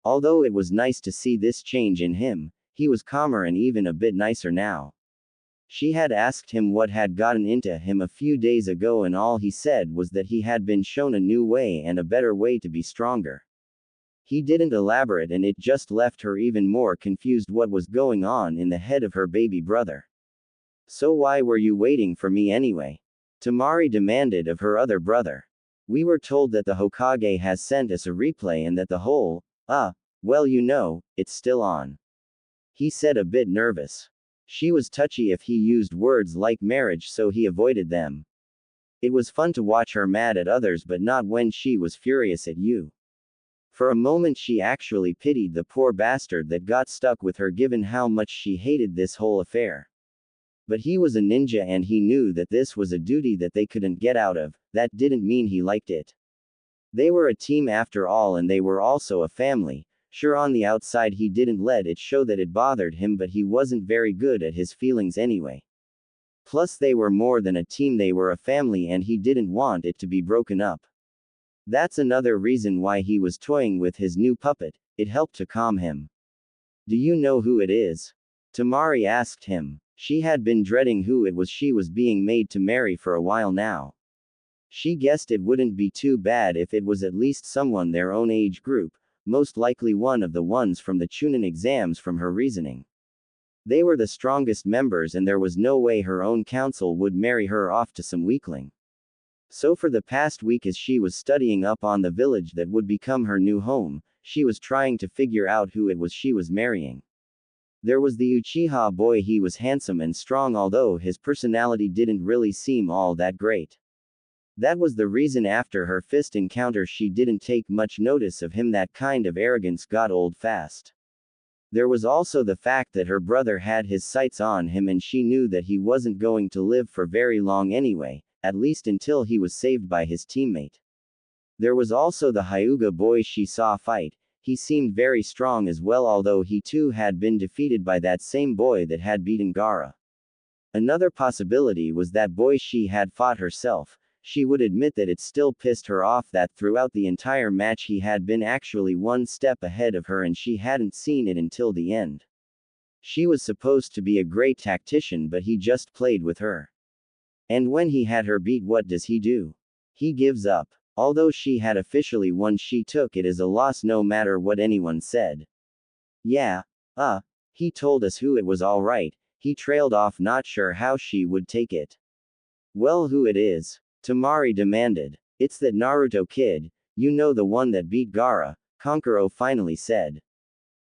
Although it was nice to see this change in him, he was calmer and even a bit nicer now. She had asked him what had gotten into him a few days ago, and all he said was that he had been shown a new way and a better way to be stronger. He didn't elaborate and it just left her even more confused what was going on in the head of her baby brother. So why were you waiting for me anyway? Temari demanded of her other brother. We were told that the Hokage has sent us a replay and that the whole, well it's still on. He said a bit nervous. She was touchy if he used words like marriage so he avoided them. It was fun to watch her mad at others but not when she was furious at you. For a moment she actually pitied the poor bastard that got stuck with her given how much she hated this whole affair. But he was a ninja and he knew that this was a duty that they couldn't get out of. That didn't mean he liked it. They were a team after all and they were also a family. Sure, on the outside he didn't let it show that it bothered him, but he wasn't very good at his feelings anyway. Plus they were more than a team, they were a family and he didn't want it to be broken up. That's another reason why he was toying with his new puppet. It helped to calm him. Do you know who it is? Temari asked him. She had been dreading who it was she was being made to marry for a while now. She guessed it wouldn't be too bad if it was at least someone their own age group, most likely one of the ones from the Chunin exams from her reasoning. They were the strongest members and there was no way her own council would marry her off to some weakling. So for the past week as she was studying up on the village that would become her new home, she was trying to figure out who it was she was marrying. There was the Uchiha boy. He was handsome and strong although his personality didn't really seem all that great. That was the reason after her fist encounter she didn't take much notice of him. That kind of arrogance got old fast. There was also the fact that her brother had his sights on him and she knew that he wasn't going to live for very long anyway, at least until he was saved by his teammate. There was also the Hyuga boy she saw fight. He seemed very strong as well although he too had been defeated by that same boy that had beaten Gaara. Another possibility was that boy she had fought herself. She would admit that it still pissed her off that throughout the entire match he had been actually one step ahead of her and she hadn't seen it until the end. She was supposed to be a great tactician but he just played with her. And when he had her beat, what does he do? He gives up. Although she had officially won, she took it as a loss no matter what anyone said. Yeah, he told us who it was alright, he trailed off not sure how she would take it. Well, who it is? Temari demanded. It's that Naruto kid, you know, the one that beat Gaara, Kankuro finally said.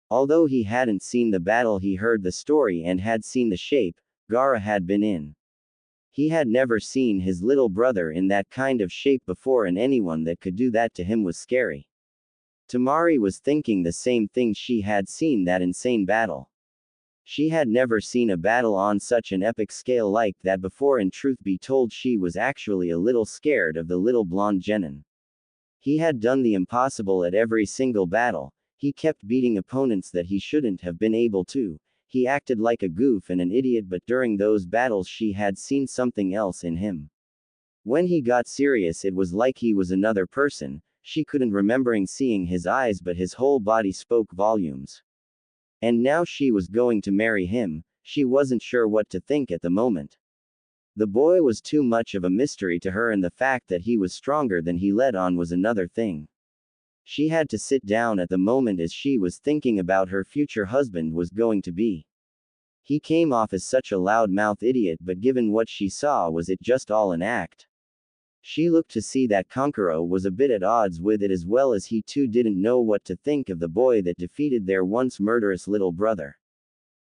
Although he hadn't seen the battle he heard the story and had seen the shape Gaara had been in. He had never seen his little brother in that kind of shape before and anyone that could do that to him was scary. Temari was thinking the same thing. She had seen that insane battle. She had never seen a battle on such an epic scale like that before and truth be told she was actually a little scared of the little blonde genin. He had done the impossible at every single battle. He kept beating opponents that he shouldn't have been able to. He acted like a goof and an idiot, but during those battles she had seen something else in him. When he got serious it was like he was another person. She couldn't remembering seeing his eyes but his whole body spoke volumes. And now she was going to marry him. She wasn't sure what to think at the moment. The boy was too much of a mystery to her and the fact that he was stronger than he let on was another thing. She had to sit down at the moment as she was thinking about her future husband was going to be. He came off as such a loud-mouthed idiot but given what she saw was it just all an act? She looked to see that Kankuro was a bit at odds with it as well as he too didn't know what to think of the boy that defeated their once murderous little brother.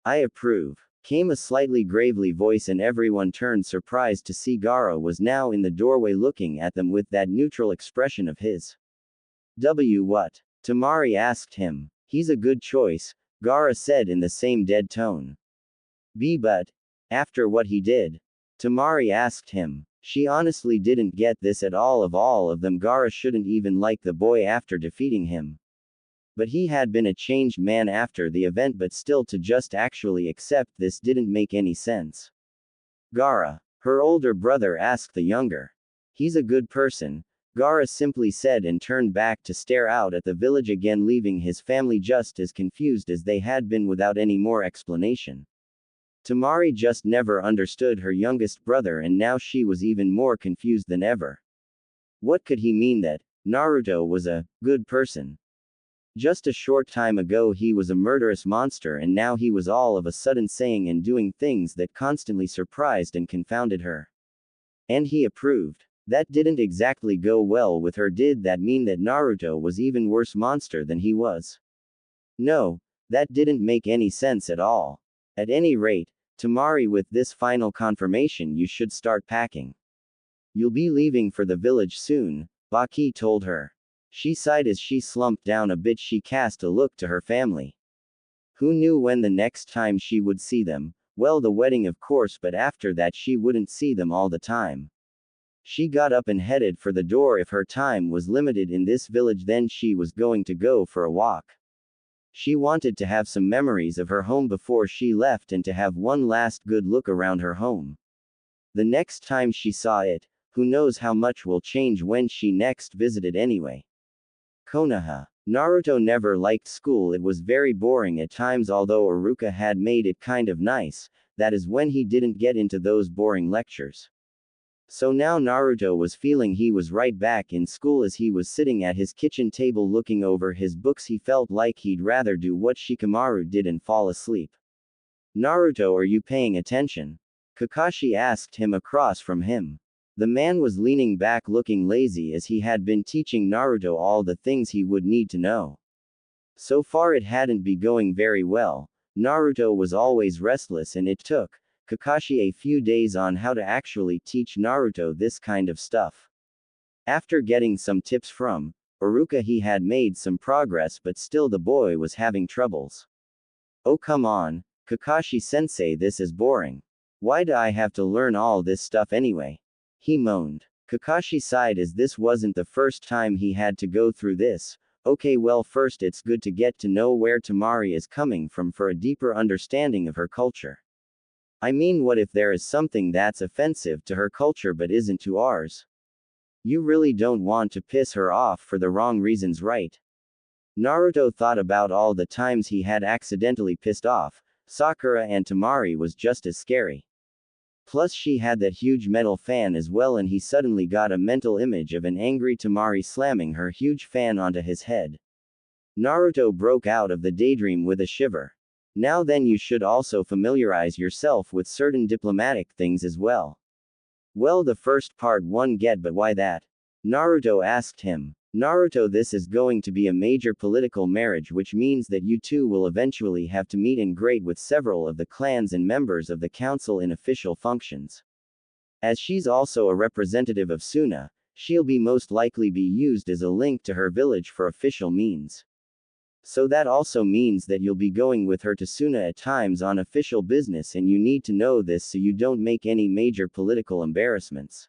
I approve. Came a slightly gravely voice and everyone turned surprised to see Gaara was now in the doorway looking at them with that neutral expression of his. What? Temari asked him. He's a good choice, Gaara said in the same dead tone. But after what he did? Temari asked him. She honestly didn't get this at all of them. Gaara shouldn't even like the boy after defeating him. But he had been a changed man after the event, but still to just actually accept this didn't make any sense. Gaara, her older brother, asked the younger. He's a good person, Gaara simply said and turned back to stare out at the village again, leaving his family just as confused as they had been without any more explanation. Temari just never understood her youngest brother and now she was even more confused than ever. What could he mean that Naruto was a good person? Just a short time ago he was a murderous monster and now he was all of a sudden saying and doing things that constantly surprised and confounded her. And he approved. That didn't exactly go well with her. Did that mean that Naruto was even worse monster than he was? No, that didn't make any sense at all. At any rate, Temari, with this final confirmation you should start packing. You'll be leaving for the village soon, Baki told her. She sighed as she slumped down a bit. She cast a look to her family. Who knew when the next time she would see them? Well, the wedding of course, but after that she wouldn't see them all the time. She got up and headed for the door. If her time was limited in this village, then she was going to go for a walk. She wanted to have some memories of her home before she left and to have one last good look around her home. The next time she saw it, who knows how much will change when she next visited anyway. Konoha. Naruto never liked school. It was very boring at times, although Iruka had made it kind of nice, that is when he didn't get into those boring lectures. So now Naruto was feeling he was right back in school. As he was sitting at his kitchen table looking over his books, he felt like he'd rather do what Shikamaru did and fall asleep. Naruto, are you paying attention? Kakashi asked him across from him. The man was leaning back looking lazy as he had been teaching Naruto all the things he would need to know. So far it hadn't been going very well. Naruto was always restless and it took Kakashi a few days on how to actually teach Naruto this kind of stuff. After getting some tips from Iruka, he had made some progress, but still the boy was having troubles. Oh come on, Kakashi-sensei, this is boring. Why do I have to learn all this stuff anyway? He moaned. Kakashi sighed as this wasn't the first time he had to go through this. Okay, well, first it's good to get to know where Temari is coming from for a deeper understanding of her culture. I mean, what if there is something that's offensive to her culture but isn't to ours? You really don't want to piss her off for the wrong reasons, right? Naruto thought about all the times he had accidentally pissed off Sakura, and Temari was just as scary. Plus she had that huge metal fan as well, and he suddenly got a mental image of an angry Temari slamming her huge fan onto his head. Naruto broke out of the daydream with a shiver. Now then, you should also familiarize yourself with certain diplomatic things as well. Well, the first part one get, but why that? Naruto asked him. Naruto, this is going to be a major political marriage, which means that you two will eventually have to meet and greet with several of the clans and members of the council in official functions. As she's also a representative of Suna, she'll be most likely be used as a link to her village for official means. So that also means that you'll be going with her to Suna at times on official business, and you need to know this so you don't make any major political embarrassments.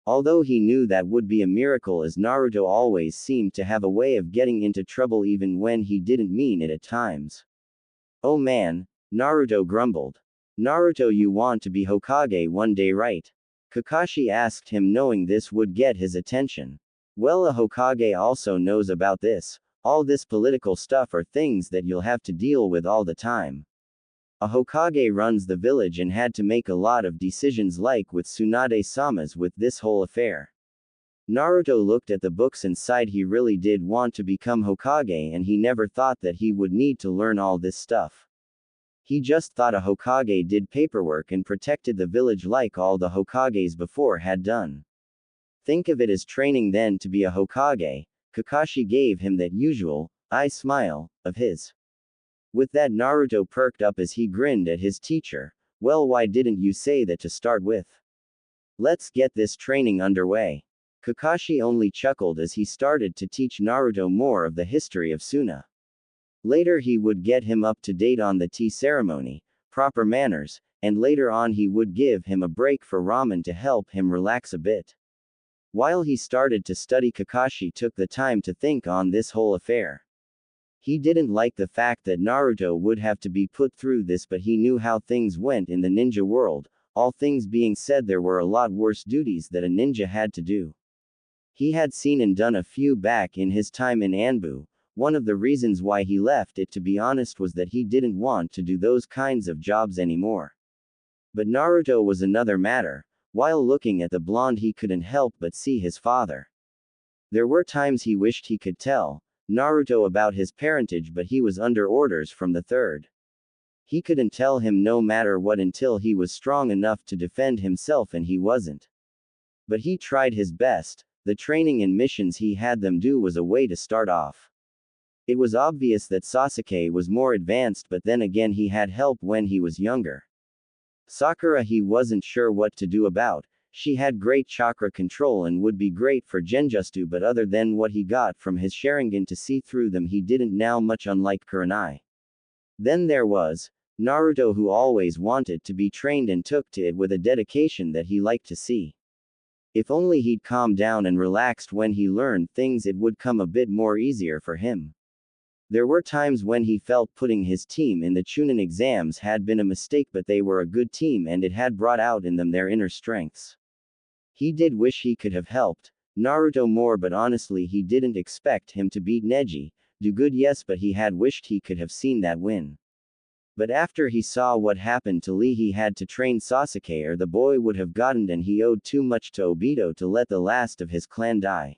Although he knew that would be a miracle, as Naruto always seemed to have a way of getting into trouble even when he didn't mean it at times. Oh man, Naruto grumbled. Naruto, you want to be Hokage one day, right? Kakashi asked him, knowing this would get his attention. Well, a Hokage also knows about this. All this political stuff are things that you'll have to deal with all the time. A Hokage runs the village and had to make a lot of decisions, like with Tsunade-sama's with this whole affair. Naruto looked at the books and sighed. He really did want to become Hokage, and he never thought that he would need to learn all this stuff. He just thought a Hokage did paperwork and protected the village like all the Hokages before had done. Think of it as training then to be a Hokage. Kakashi gave him that usual eye smile of his. With that, Naruto perked up as he grinned at his teacher. Well, why didn't you say that to start with? Let's get this training underway. Kakashi only chuckled as he started to teach Naruto more of the history of Suna. Later he would get him up to date on the tea ceremony, proper manners, and later on he would give him a break for ramen to help him relax a bit. While he started to study, Kakashi took the time to think on this whole affair. He didn't like the fact that Naruto would have to be put through this, but he knew how things went in the ninja world. All things being said, there were a lot worse duties that a ninja had to do. He had seen and done a few back in his time in Anbu. One of the reasons why he left it, to be honest, was that he didn't want to do those kinds of jobs anymore. But Naruto was another matter. While looking at the blonde, he couldn't help but see his father. There were times he wished he could tell Naruto about his parentage, but he was under orders from the third. He couldn't tell him no matter what until he was strong enough to defend himself, and he wasn't. But he tried his best. The training and missions he had them do was a way to start off. It was obvious that Sasuke was more advanced, but then again he had help when he was younger. Sakura he wasn't sure what to do about. She had great chakra control and would be great for Genjutsu, but other than what he got from his Sharingan to see through them, he didn't now much, unlike Kurenai. Then there was Naruto, who always wanted to be trained and took to it with a dedication that he liked to see. If only he'd calmed down and relaxed when he learned things, it would come a bit more easier for him. There were times when he felt putting his team in the Chunin exams had been a mistake, but they were a good team and it had brought out in them their inner strengths. He did wish he could have helped Naruto more, but honestly he didn't expect him to beat Neji. Do good, yes, but he had wished he could have seen that win. But after he saw what happened to Lee, he had to train Sasuke or the boy would have gotten, and he owed too much to Obito to let the last of his clan die.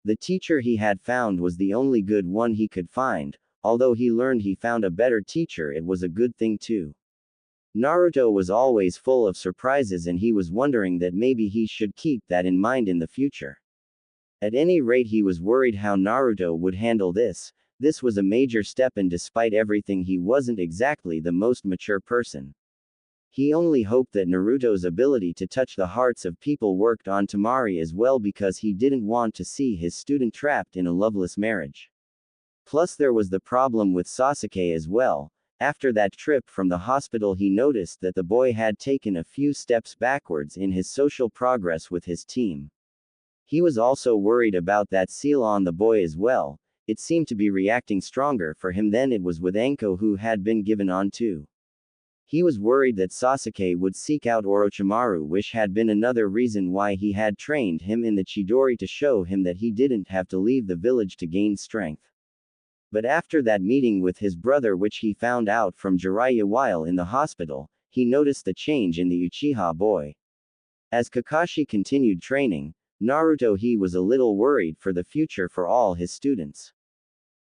The teacher he had found was the only good one he could find. Although he learned he found a better teacher, it was a good thing too. Naruto was always full of surprises, and he was wondering that maybe he should keep that in mind in the future. At any rate, he was worried how Naruto would handle this. This was a major step, and despite everything, he wasn't exactly the most mature person. He only hoped that Naruto's ability to touch the hearts of people worked on Temari as well, because he didn't want to see his student trapped in a loveless marriage. Plus there was the problem with Sasuke as well. After that trip from the hospital, he noticed that the boy had taken a few steps backwards in his social progress with his team. He was also worried about that seal on the boy as well. It seemed to be reacting stronger for him than it was with Anko, who had been given on to. He was worried that Sasuke would seek out Orochimaru, which had been another reason why he had trained him in the Chidori, to show him that he didn't have to leave the village to gain strength. But after that meeting with his brother, which he found out from Jiraiya while in the hospital, he noticed the change in the Uchiha boy. As Kakashi continued training Naruto, he was a little worried for the future for all his students.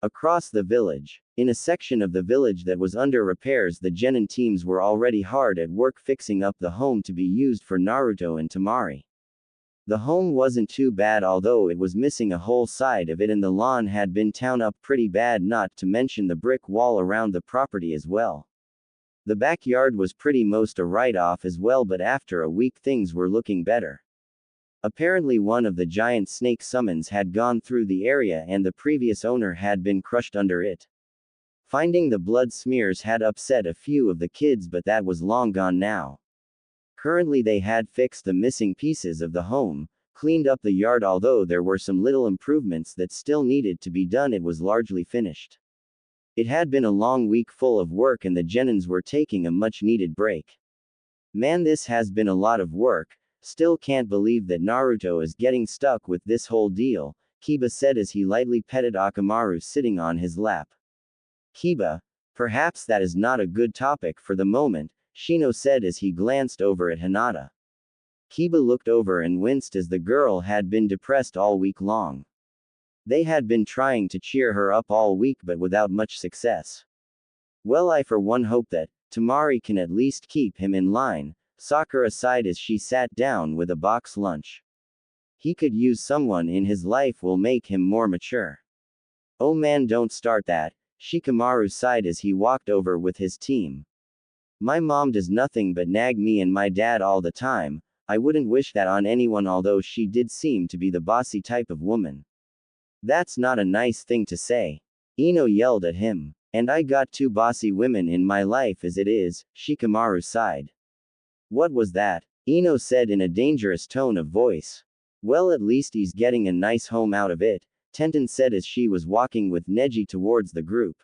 Across the village, in a section of the village that was under repairs, the genin teams were already hard at work fixing up the home to be used for Naruto and Temari. The home wasn't too bad, although it was missing a whole side of it, and the lawn had been torn up pretty bad, not to mention the brick wall around the property as well. The backyard was pretty much a write-off as well, but after a week things were looking better. Apparently one of the giant snake summons had gone through the area and the previous owner had been crushed under it. Finding the blood smears had upset a few of the kids, but that was long gone now. Currently they had fixed the missing pieces of the home, cleaned up the yard. Although there were some little improvements that still needed to be done, it was largely finished. It had been a long week full of work and the genins were taking a much needed break. Man, this has been a lot of work. Still can't believe that Naruto is getting stuck with this whole deal, Kiba said as he lightly petted Akamaru sitting on his lap. Kiba, perhaps that is not a good topic for the moment, Shino said as he glanced over at Hinata. Kiba looked over and winced as the girl had been depressed all week long. They had been trying to cheer her up all week but without much success. Well, I for one hope that Temari can at least keep him in line, Sakura sighed as she sat down with a box lunch. He could use someone in his life will make him more mature. Oh man, don't start that, Shikamaru sighed as he walked over with his team. My mom does nothing but nag me and my dad all the time. I wouldn't wish that on anyone, although she did seem to be the bossy type of woman. That's not a nice thing to say, Ino yelled at him. And I got two bossy women in my life as it is, Shikamaru sighed. What was that? Ino said in a dangerous tone of voice. Well, at least he's getting a nice home out of it, Tenten said as she was walking with Neji towards the group.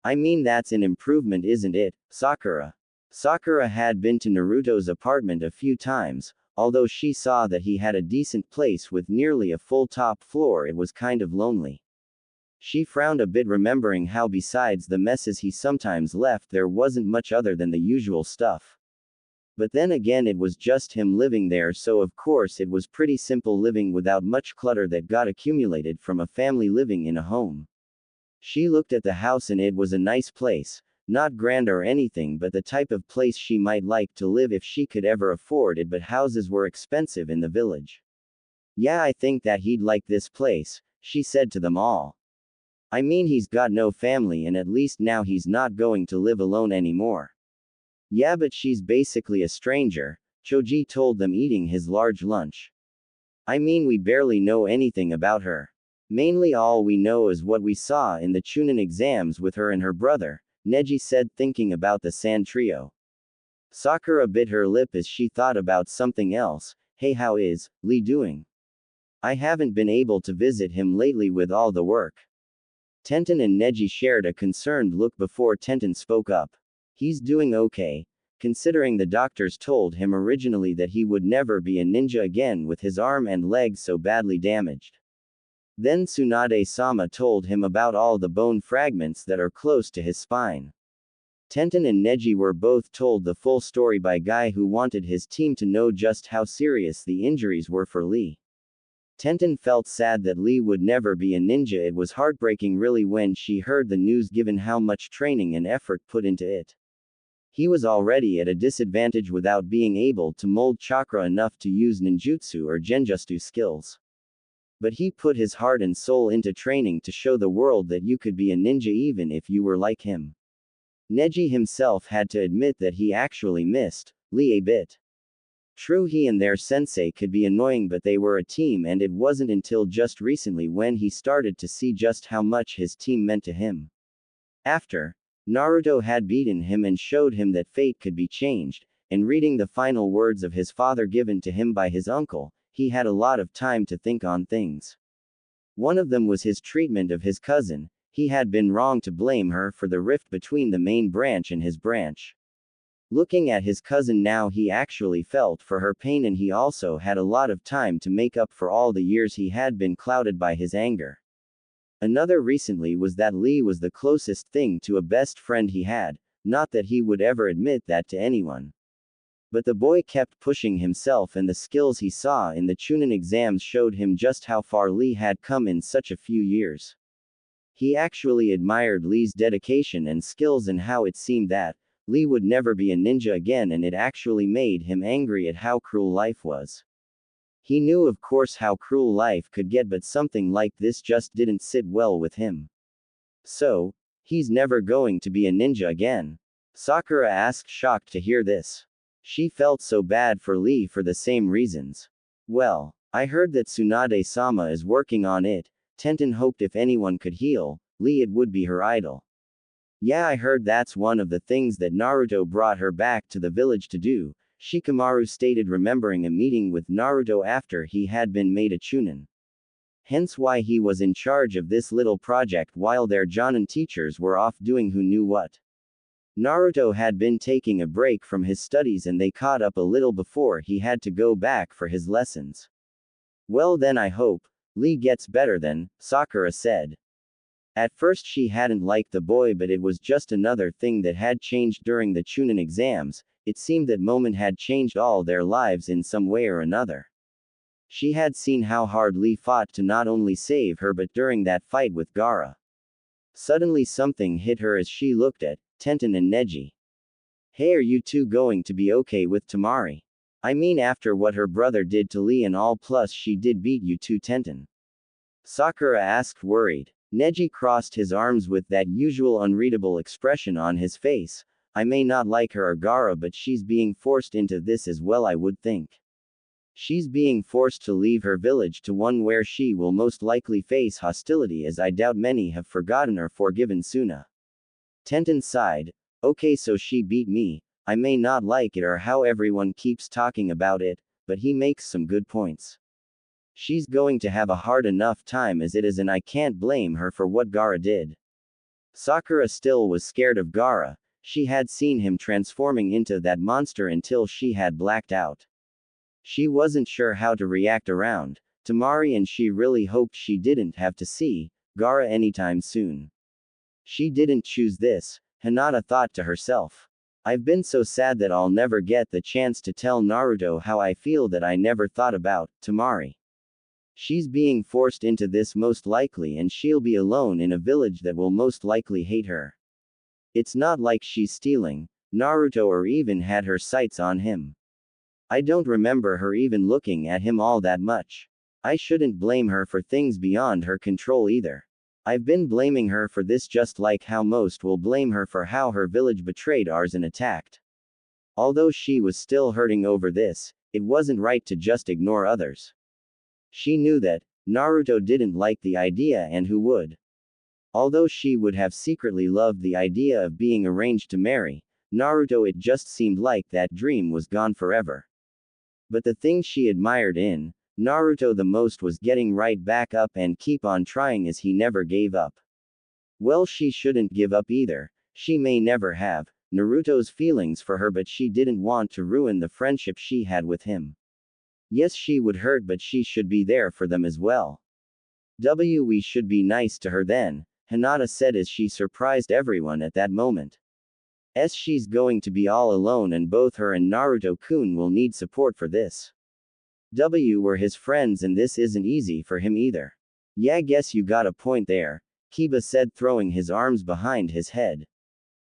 I mean, that's an improvement, isn't it, Sakura? Sakura had been to Naruto's apartment a few times. Although she saw that he had a decent place with nearly a full top floor, it was kind of lonely. She frowned a bit, remembering how besides the messes he sometimes left, there wasn't much other than the usual stuff. But then again, it was just him living there, so of course it was pretty simple living without much clutter that got accumulated from a family living in a home. She looked at the house and it was a nice place, not grand or anything, but the type of place she might like to live if she could ever afford it, but houses were expensive in the village. Yeah, I think that he'd like this place, she said to them all. I mean, he's got no family and at least now he's not going to live alone anymore. Yeah, but she's basically a stranger, Choji told them, eating his large lunch. I mean, we barely know anything about her. Mainly all we know is what we saw in the Chunin exams with her and her brother, Neji said, thinking about the sand trio. Sakura bit her lip as she thought about something else. Hey, how is Lee doing? I haven't been able to visit him lately with all the work. Tenten and Neji shared a concerned look before Tenten spoke up. He's doing okay, considering the doctors told him originally that he would never be a ninja again with his arm and leg so badly damaged. Then Tsunade-sama told him about all the bone fragments that are close to his spine. Tenten and Neji were both told the full story by Guy, who wanted his team to know just how serious the injuries were for Lee. Tenten felt sad that Lee would never be a ninja. It was heartbreaking really when she heard the news, given how much training and effort put into it. He was already at a disadvantage without being able to mold chakra enough to use ninjutsu or genjutsu skills. But he put his heart and soul into training to show the world that you could be a ninja even if you were like him. Neji himself had to admit that he actually missed Lee a bit. True, he and their sensei could be annoying, but they were a team, and it wasn't until just recently when he started to see just how much his team meant to him. After Naruto had beaten him and showed him that fate could be changed, and reading the final words of his father given to him by his uncle, he had a lot of time to think on things. One of them was his treatment of his cousin. He had been wrong to blame her for the rift between the main branch and his branch. Looking at his cousin now, he actually felt for her pain, and he also had a lot of time to make up for all the years he had been clouded by his anger. Another recently was that Lee was the closest thing to a best friend he had, not that he would ever admit that to anyone. But the boy kept pushing himself, and the skills he saw in the Chunin exams showed him just how far Lee had come in such a few years. He actually admired Lee's dedication and skills and how it seemed that Lee would never be a ninja again, and it actually made him angry at how cruel life was. He knew, of course, how cruel life could get, but something like this just didn't sit well with him. So, he's never going to be a ninja again? Sakura asked, shocked to hear this. She felt so bad for Lee for the same reasons. Well, I heard that Tsunade-sama is working on it. Tenten hoped if anyone could heal Lee, it would be her idol. Yeah, I heard that's one of the things that Naruto brought her back to the village to do, Shikamaru stated, remembering a meeting with Naruto after he had been made a Chunin. Hence why he was in charge of this little project while their Jonin teachers were off doing who knew what. Naruto had been taking a break from his studies and they caught up a little before he had to go back for his lessons. Well then, I hope Lee gets better then, Sakura said. At first she hadn't liked the boy, but it was just another thing that had changed during the Chunin exams. It seemed that moment had changed all their lives in some way or another. She had seen how hard Lee fought to not only save her, but during that fight with Gaara. Suddenly something hit her as she looked at Tenten and Neji. Hey, are you two going to be okay with Temari? I mean, after what her brother did to Lee and all, plus she did beat you too, Tenten. Sakura asked, worried. Neji crossed his arms with that usual unreadable expression on his face. I may not like her or Gaara, but she's being forced into this as well, I would think. She's being forced to leave her village to one where she will most likely face hostility, as I doubt many have forgotten or forgiven Suna. Tenten sighed. Okay, so she beat me. I may not like it or how everyone keeps talking about it, but he makes some good points. She's going to have a hard enough time as it is, and I can't blame her for what Gaara did. Sakura still was scared of Gaara. She had seen him transforming into that monster until she had blacked out. She wasn't sure how to react around Temari, and she really hoped she didn't have to see Gaara anytime soon. She didn't choose this, Hinata thought to herself. I've been so sad that I'll never get the chance to tell Naruto how I feel that I never thought about, Temari. She's being forced into this most likely and she'll be alone in a village that will most likely hate her. It's not like she's stealing Naruto or even had her sights on him. I don't remember her even looking at him all that much. I shouldn't blame her for things beyond her control either. I've been blaming her for this just like how most will blame her for how her village betrayed ours and attacked. Although she was still hurting over this, it wasn't right to just ignore others. She knew that Naruto didn't like the idea and who would. Although she would have secretly loved the idea of being arranged to marry Naruto, it just seemed like that dream was gone forever. But the thing she admired in Naruto the most was getting right back up and keep on trying as he never gave up. Well, she shouldn't give up either. She may never have Naruto's feelings for her, but she didn't want to ruin the friendship she had with him. Yes, she would hurt, but she should be there for them as well. We should be nice to her then, Hinata said as she surprised everyone at that moment. She's going to be all alone and both her and Naruto-kun will need support for this. We're his friends and this isn't easy for him either. Yeah, guess you got a point there, Kiba said, throwing his arms behind his head.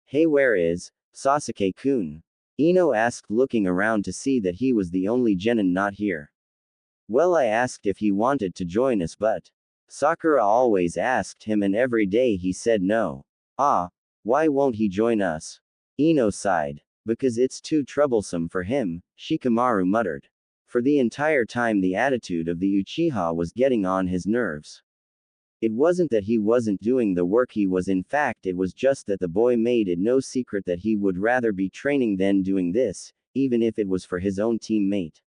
Hey, where is Sasuke-kun? Ino asked, looking around to see that he was the only genin not here. Well, I asked if he wanted to join us, but Sakura always asked him and every day he said no. Why won't he join us? Ino sighed. Because it's too troublesome for him, Shikamaru muttered. For the entire time the attitude of the Uchiha was getting on his nerves. It wasn't that he wasn't doing the work, he was, in fact it was just that the boy made it no secret that he would rather be training than doing this, even if it was for his own teammate.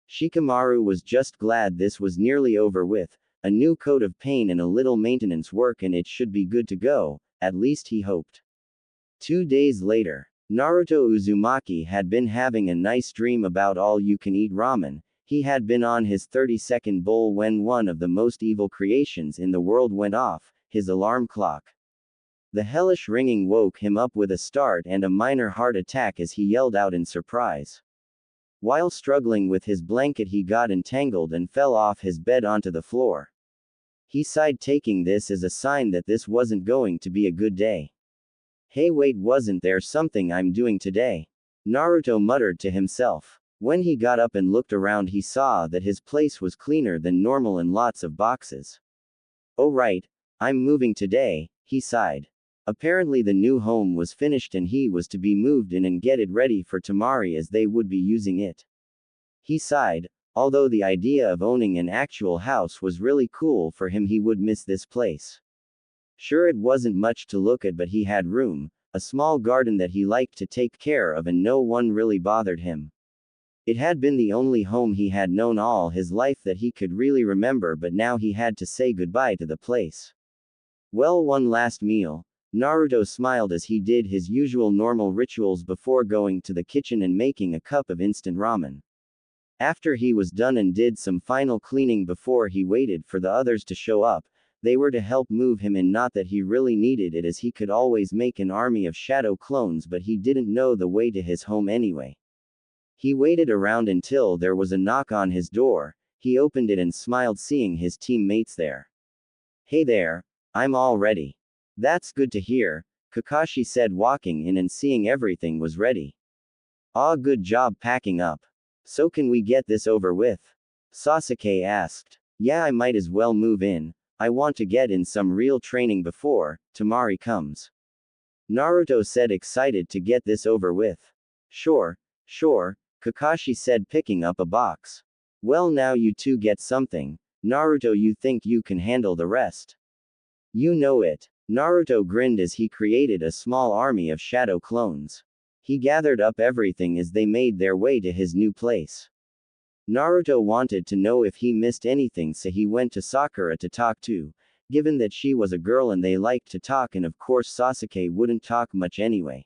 Shikamaru was just glad this was nearly over with, a new coat of paint and a little maintenance work and it should be good to go, at least he hoped. 2 days later, Naruto Uzumaki had been having a nice dream about all-you-can-eat ramen. He had been on his 32nd bowl when one of the most evil creations in the world went off, his alarm clock. The hellish ringing woke him up with a start and a minor heart attack as he yelled out in surprise. While struggling with his blanket, he got entangled and fell off his bed onto the floor. He sighed, taking this as a sign that this wasn't going to be a good day. Hey, wait, wasn't there something I'm doing today? Naruto muttered to himself. When he got up and looked around, he saw that his place was cleaner than normal and lots of boxes. Oh right, I'm moving today, he sighed. Apparently the new home was finished and he was to be moved in and get it ready for Temari as they would be using it. He sighed. Although the idea of owning an actual house was really cool for him, he would miss this place. Sure, it wasn't much to look at, but he had room, a small garden that he liked to take care of, and no one really bothered him. It had been the only home he had known all his life that he could really remember, but now he had to say goodbye to the place. Well, one last meal. Naruto smiled as he did his usual normal rituals before going to the kitchen and making a cup of instant ramen. After he was done and did some final cleaning before he waited for the others to show up, they were to help move him in, not that he really needed it as he could always make an army of shadow clones, but he didn't know the way to his home anyway. He waited around until there was a knock on his door. He opened it and smiled, seeing his teammates there. Hey there, I'm all ready. That's good to hear, Kakashi said, walking in and seeing everything was ready. Good job packing up. So can we get this over with? Sasuke asked. Yeah, I might as well move in. I want to get in some real training before Temari comes. Naruto said, excited to get this over with. Sure, Kakashi said, picking up a box. Well, now you two get something. Naruto, you think you can handle the rest? You know it. Naruto grinned as he created a small army of shadow clones. He gathered up everything as they made their way to his new place. Naruto wanted to know if he missed anything, so he went to Sakura to talk to, given that she was a girl and they liked to talk, and of course Sasuke wouldn't talk much anyway.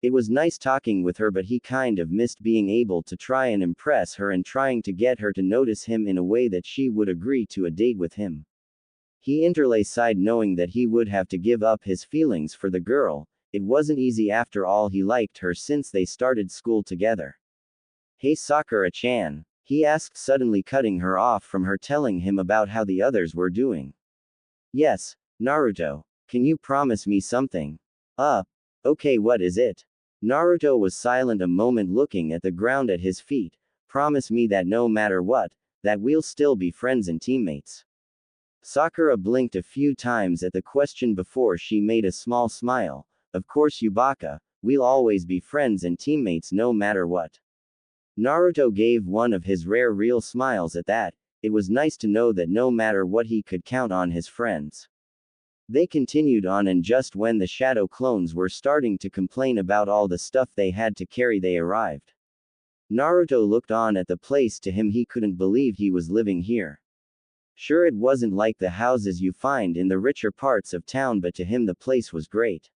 It was nice talking with her, but he kind of missed being able to try and impress her and trying to get her to notice him in a way that she would agree to a date with him. He sighed, knowing that he would have to give up his feelings for the girl, it wasn't easy after all. He liked her since they started school together. Hey Sakura-chan, he asked, suddenly cutting her off from her telling him about how the others were doing. Yes, Naruto. Can you promise me something? Okay, what is it? Naruto was silent a moment, looking at the ground at his feet. Promise me that no matter what, that we'll still be friends and teammates. Sakura blinked a few times at the question before she made a small smile. Of course Yubaka, we'll always be friends and teammates no matter what. Naruto gave one of his rare real smiles at that. It was nice to know that no matter what he could count on his friends. They continued on, and just when the shadow clones were starting to complain about all the stuff they had to carry, they arrived. Naruto looked on at the place. To him, he couldn't believe he was living here. Sure, it wasn't like the houses you find in the richer parts of town, but to him the place was great.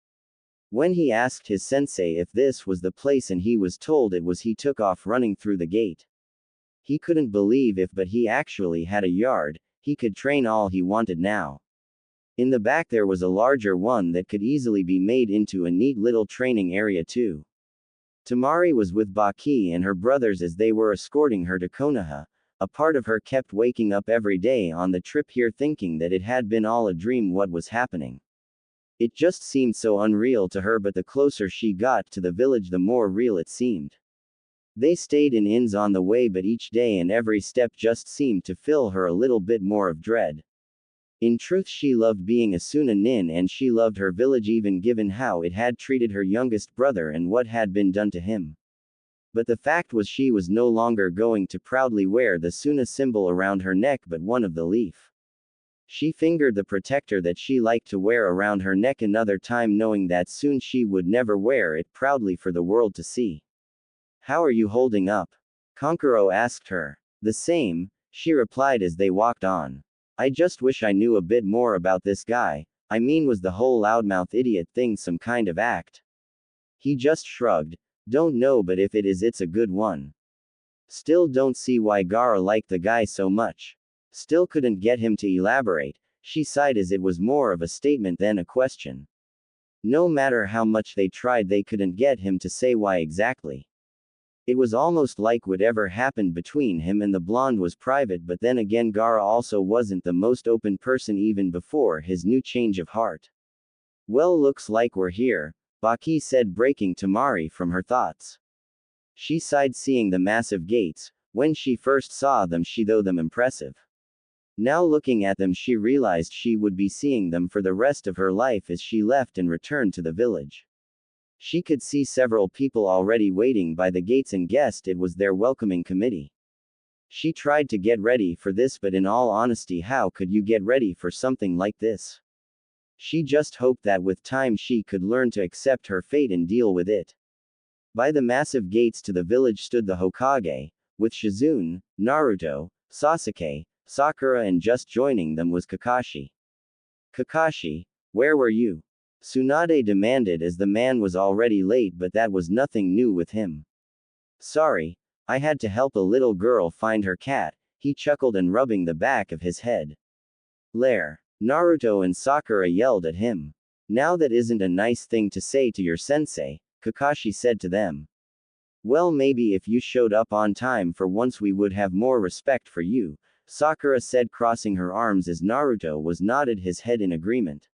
When he asked his sensei if this was the place and he was told it was, he took off running through the gate. He couldn't believe it, but he actually had a yard. He could train all he wanted now. In the back there was a larger one that could easily be made into a neat little training area too. Temari was with Baki and her brothers as they were escorting her to Konoha. A part of her kept waking up every day on the trip here thinking that it had been all a dream what was happening. It just seemed so unreal to her, but the closer she got to the village the more real it seemed. They stayed in inns on the way, but each day and every step just seemed to fill her a little bit more of dread. In truth, she loved being a Suna nin, and she loved her village even given how it had treated her youngest brother and what had been done to him. But the fact was, she was no longer going to proudly wear the Suna symbol around her neck, but one of the leaf. She fingered the protector that she liked to wear around her neck another time, knowing that soon she would never wear it proudly for the world to see. How are you holding up? Kankuro asked her. The same, she replied as they walked on. I just wish I knew a bit more about this guy. I mean, was the whole loudmouth idiot thing some kind of act? He just shrugged. Don't know, but if it is, it's a good one. Still don't see why Gaara liked the guy so much. Still couldn't get him to elaborate. She sighed as it was more of a statement than a question. No matter how much they tried, they couldn't get him to say why exactly. It was almost like whatever happened between him and the blonde was private, but then again Gaara also wasn't the most open person even before his new change of heart. Well, looks like we're here, Baki said, breaking Temari from her thoughts. She sighed seeing the massive gates. When she first saw them she thought them impressive. Now looking at them she realized she would be seeing them for the rest of her life as she left and returned to the village. She could see several people already waiting by the gates and guessed it was their welcoming committee. She tried to get ready for this, but in all honesty, how could you get ready for something like this? She just hoped that with time she could learn to accept her fate and deal with it. By the massive gates to the village stood the Hokage, with Shizune, Naruto, Sasuke, Sakura, and just joining them was Kakashi. Kakashi, where were you? Tsunade demanded as the man was already late, but that was nothing new with him. Sorry, I had to help a little girl find her cat, he chuckled and rubbing the back of his head. Lair. Naruto and Sakura yelled at him. Now that isn't a nice thing to say to your sensei, Kakashi said to them. Well, maybe if you showed up on time for once we would have more respect for you, Sakura said, crossing her arms as Naruto was nodded his head in agreement.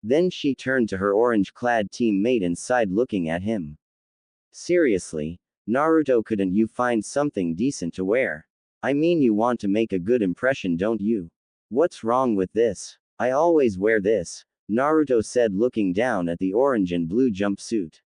Then she turned to her orange-clad teammate and sighed, looking at him. Seriously, Naruto, couldn't you find something decent to wear? I mean, you want to make a good impression, don't you? What's wrong with this? I always wear this, Naruto said, looking down at the orange and blue jumpsuit.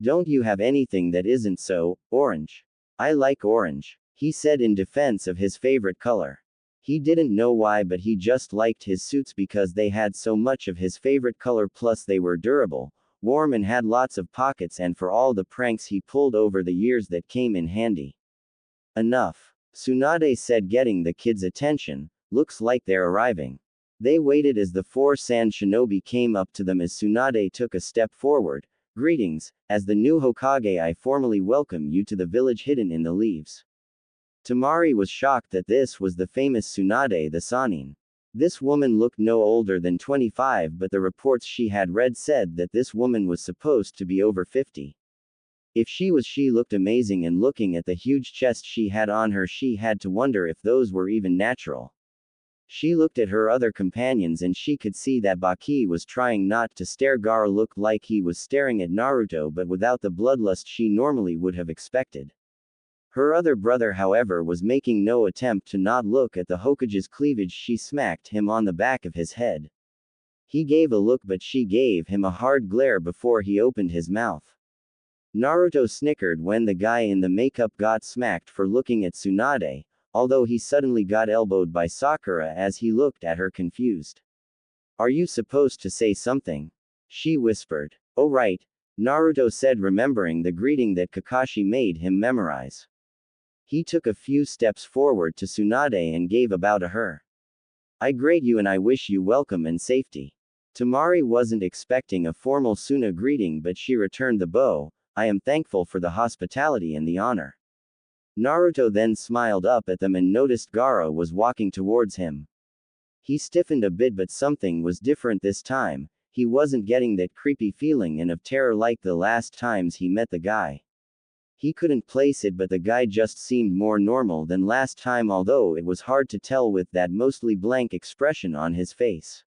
Don't you have anything that isn't so orange? I like orange, he said in defense of his favorite color. He didn't know why, but he just liked his suits because they had so much of his favorite color, plus they were durable, warm, and had lots of pockets, and for all the pranks he pulled over the years that came in handy. Enough, Tsunade said, getting the kids' attention. Looks like they're arriving. They waited as the four sand shinobi came up to them as Tsunade took a step forward. Greetings, as the new Hokage, I formally welcome you to the village hidden in the leaves. Temari was shocked that this was the famous Tsunade the Sannin. This woman looked no older than 25, but the reports she had read said that this woman was supposed to be over 50. If she was, she looked amazing, and looking at the huge chest she had on her, she had to wonder if those were even natural. She looked at her other companions and she could see that Baki was trying not to stare. Gaara looked like he was staring at Naruto, but without the bloodlust she normally would have expected. Her other brother, however, was making no attempt to not look at the Hokage's cleavage. She smacked him on the back of his head. He gave a look, but she gave him a hard glare before he opened his mouth. Naruto snickered when the guy in the makeup got smacked for looking at Tsunade, although he suddenly got elbowed by Sakura as he looked at her confused. "Are you supposed to say something?" she whispered. "Oh right," Naruto said, remembering the greeting that Kakashi made him memorize. He took a few steps forward to Tsunade and gave a bow to her. "I greet you and I wish you welcome and safety." Temari wasn't expecting a formal Suna greeting, but she returned the bow. "I am thankful for the hospitality and the honor." Naruto then smiled up at them and noticed Gaara was walking towards him. He stiffened a bit, but something was different this time. He wasn't getting that creepy feeling and of terror like the last times he met the guy. He couldn't place it, but the guy just seemed more normal than last time, although it was hard to tell with that mostly blank expression on his face.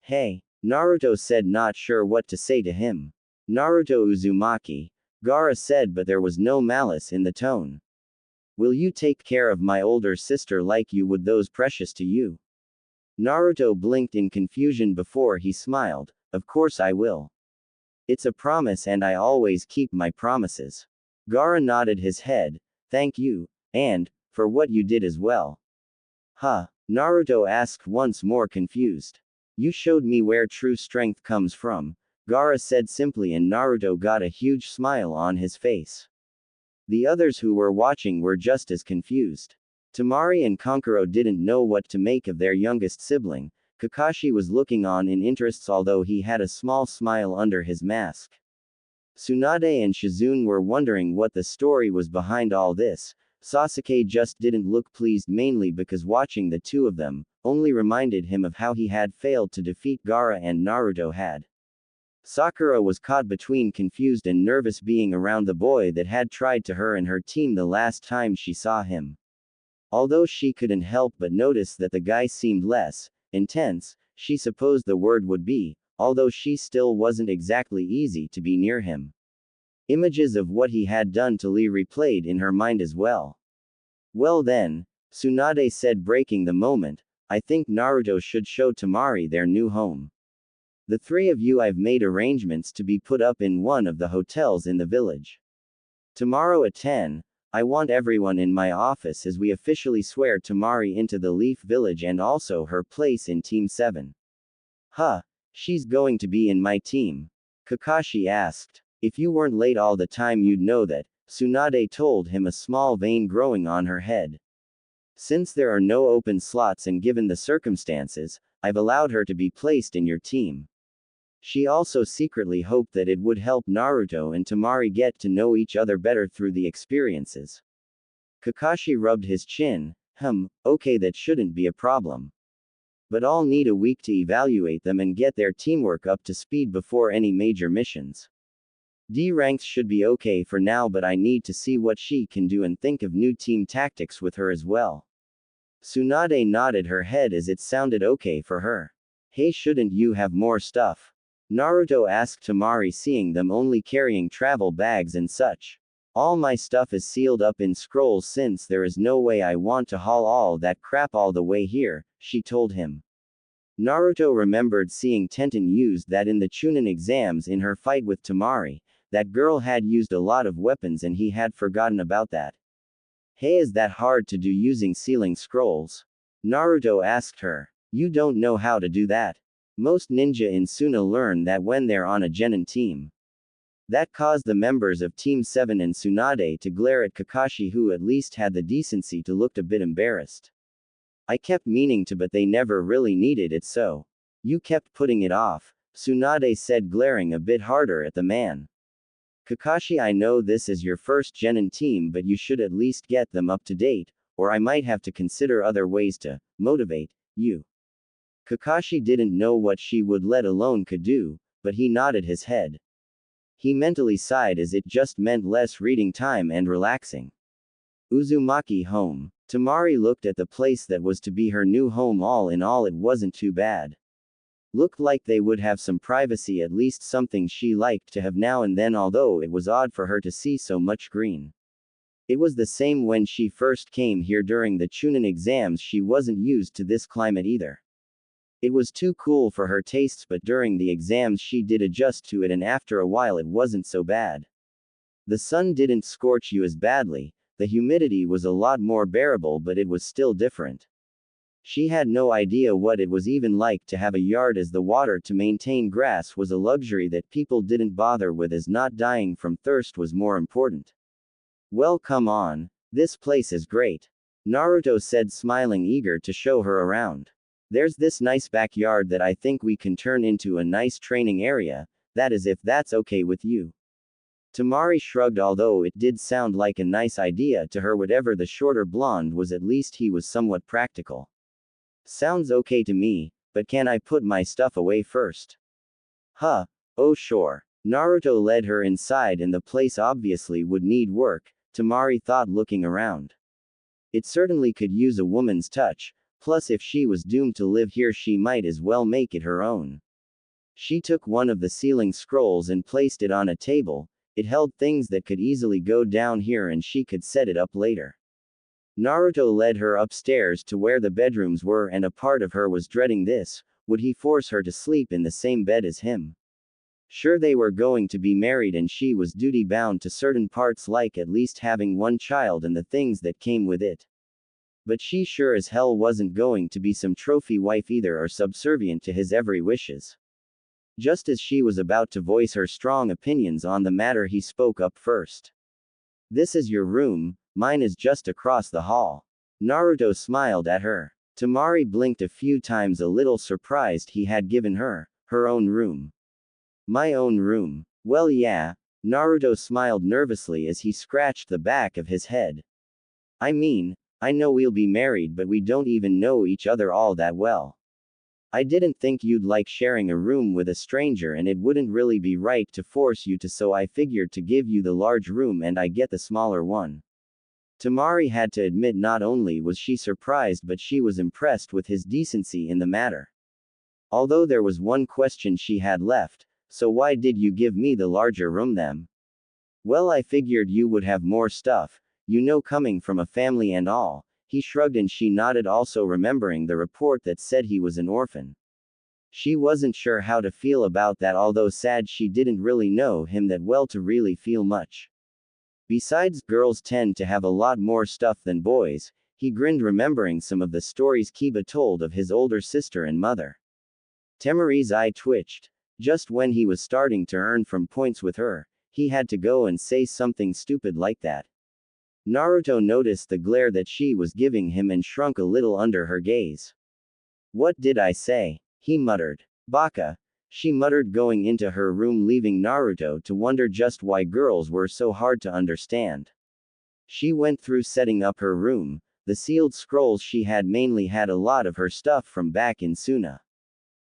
Hey, Naruto said, not sure what to say to him. "Naruto Uzumaki," Gaara said, but there was no malice in the tone. "Will you take care of my older sister like you would those precious to you?" Naruto blinked in confusion before he smiled. "Of course I will. It's a promise and I always keep my promises." Gaara nodded his head. "Thank you, and for what you did as well." "Huh?" Naruto asked, once more confused. "You showed me where true strength comes from," Gaara said simply, and Naruto got a huge smile on his face. The others who were watching were just as confused. Temari and Kankuro didn't know what to make of their youngest sibling. Kakashi was looking on in interest, although he had a small smile under his mask. Tsunade and Shizune were wondering what the story was behind all this. Sasuke just didn't look pleased, mainly because watching the two of them only reminded him of how he had failed to defeat Gaara and Naruto had. Sakura was caught between confused and nervous being around the boy that had tried to her and her team the last time she saw him. Although she couldn't help but notice that the guy seemed less intense, she supposed the word would be, although she still wasn't exactly easy to be near him. Images of what he had done to Lee replayed in her mind as well. "Well then," Tsunade said, breaking the moment, "I think Naruto should show Temari their new home. The three of you, I've made arrangements to be put up in one of the hotels in the village. Tomorrow at 10, I want everyone in my office as we officially swear Temari into the Leaf Village and also her place in Team 7. Huh? She's going to be in my team?" Kakashi asked. "If you weren't late all the time you'd know that," Tsunade told him, a small vein growing on her head. "Since there are no open slots and given the circumstances, I've allowed her to be placed in your team." She also secretly hoped that it would help Naruto and Temari get to know each other better through the experiences. Kakashi rubbed his chin. Okay, that shouldn't be a problem. But I'll need a week to evaluate them and get their teamwork up to speed before any major missions. D ranks should be okay for now, but I need to see what she can do and think of new team tactics with her as well." Tsunade nodded her head as it sounded okay for her. "Hey, shouldn't you have more stuff?" Naruto asked Temari, seeing them only carrying travel bags and such. "All my stuff is sealed up in scrolls since there is no way I want to haul all that crap all the way here," she told him. Naruto remembered seeing Tenten use that in the Chunin exams in her fight with Temari. That girl had used a lot of weapons and he had forgotten about that. "Hey, is that hard to do using sealing scrolls?" Naruto asked her. "You don't know how to do that. Most ninja in Suna learn that when they're on a genin team." That caused the members of Team 7 and Tsunade to glare at Kakashi, who at least had the decency to look a bit embarrassed. "I kept meaning to, but they never really needed it, so you kept putting it off," Tsunade said, glaring a bit harder at the man. "Kakashi, I know this is your first genin team, but you should at least get them up to date, or I might have to consider other ways to motivate You. Kakashi didn't know what she would let alone could do, but he nodded his head. He mentally sighed as it just meant less reading time and relaxing. Uzumaki home. Temari looked at the place that was to be her new home. All in all, it wasn't too bad. Looked like they would have some privacy, at least something she liked to have now and then, although it was odd for her to see so much green. It was the same when she first came here during the Chunin exams. She wasn't used to this climate either. It was too cool for her tastes, but during the exams she did adjust to it, and after a while it wasn't so bad. The sun didn't scorch you as badly, the humidity was a lot more bearable, but it was still different. She had no idea what it was even like to have a yard, as the water to maintain grass was a luxury that people didn't bother with, as not dying from thirst was more important. Well, come on. This place is great. Naruto said, smiling, eager to show her around. There's this nice backyard that I think we can turn into a nice training area, that is if that's okay with you. Temari shrugged, although it did sound like a nice idea to her. Whatever the shorter blonde was, at least he was somewhat practical. Sounds okay to me, but can I put my stuff away first? Huh, oh sure. Naruto led her inside, and the place obviously would need work, Temari thought, looking around. It certainly could use a woman's touch, plus if she was doomed to live here she might as well make it her own. She took one of the ceiling scrolls and placed it on a table. It held things that could easily go down here and she could set it up later. Naruto led her upstairs to where the bedrooms were, and a part of her was dreading this. Would he force her to sleep in the same bed as him? Sure, they were going to be married and she was duty-bound to certain parts, like at least having one child and the things that came with it. But she sure as hell wasn't going to be some trophy wife either, or subservient to his every wishes. Just as she was about to voice her strong opinions on the matter, he spoke up first. This is your room, mine is just across the hall. Naruto smiled at her. Temari blinked a few times, a little surprised he had given her her own room. My own room. Well, yeah. Naruto smiled nervously as he scratched the back of his head. I mean, I know we'll be married, but we don't even know each other all that well. I didn't think you'd like sharing a room with a stranger, and it wouldn't really be right to force you to, so I figured to give you the large room and I get the smaller one. Temari had to admit not only was she surprised, but she was impressed with his decency in the matter. Although there was one question she had left: so why did you give me the larger room then? Well, I figured you would have more stuff, you know, coming from a family and all. He shrugged and she nodded, also remembering the report that said he was an orphan. She wasn't sure how to feel about that, although sad she didn't really know him that well to really feel much. Besides, girls tend to have a lot more stuff than boys. He grinned, remembering some of the stories Kiba told of his older sister and mother. Temari's eye twitched. Just when he was starting to earn from points with her, he had to go and say something stupid like that. Naruto noticed the glare that she was giving him and shrunk a little under her gaze. What did I say? He muttered. Baka. She muttered, going into her room, leaving Naruto to wonder just why girls were so hard to understand. She went through setting up her room. The sealed scrolls she had mainly had a lot of her stuff from back in Suna.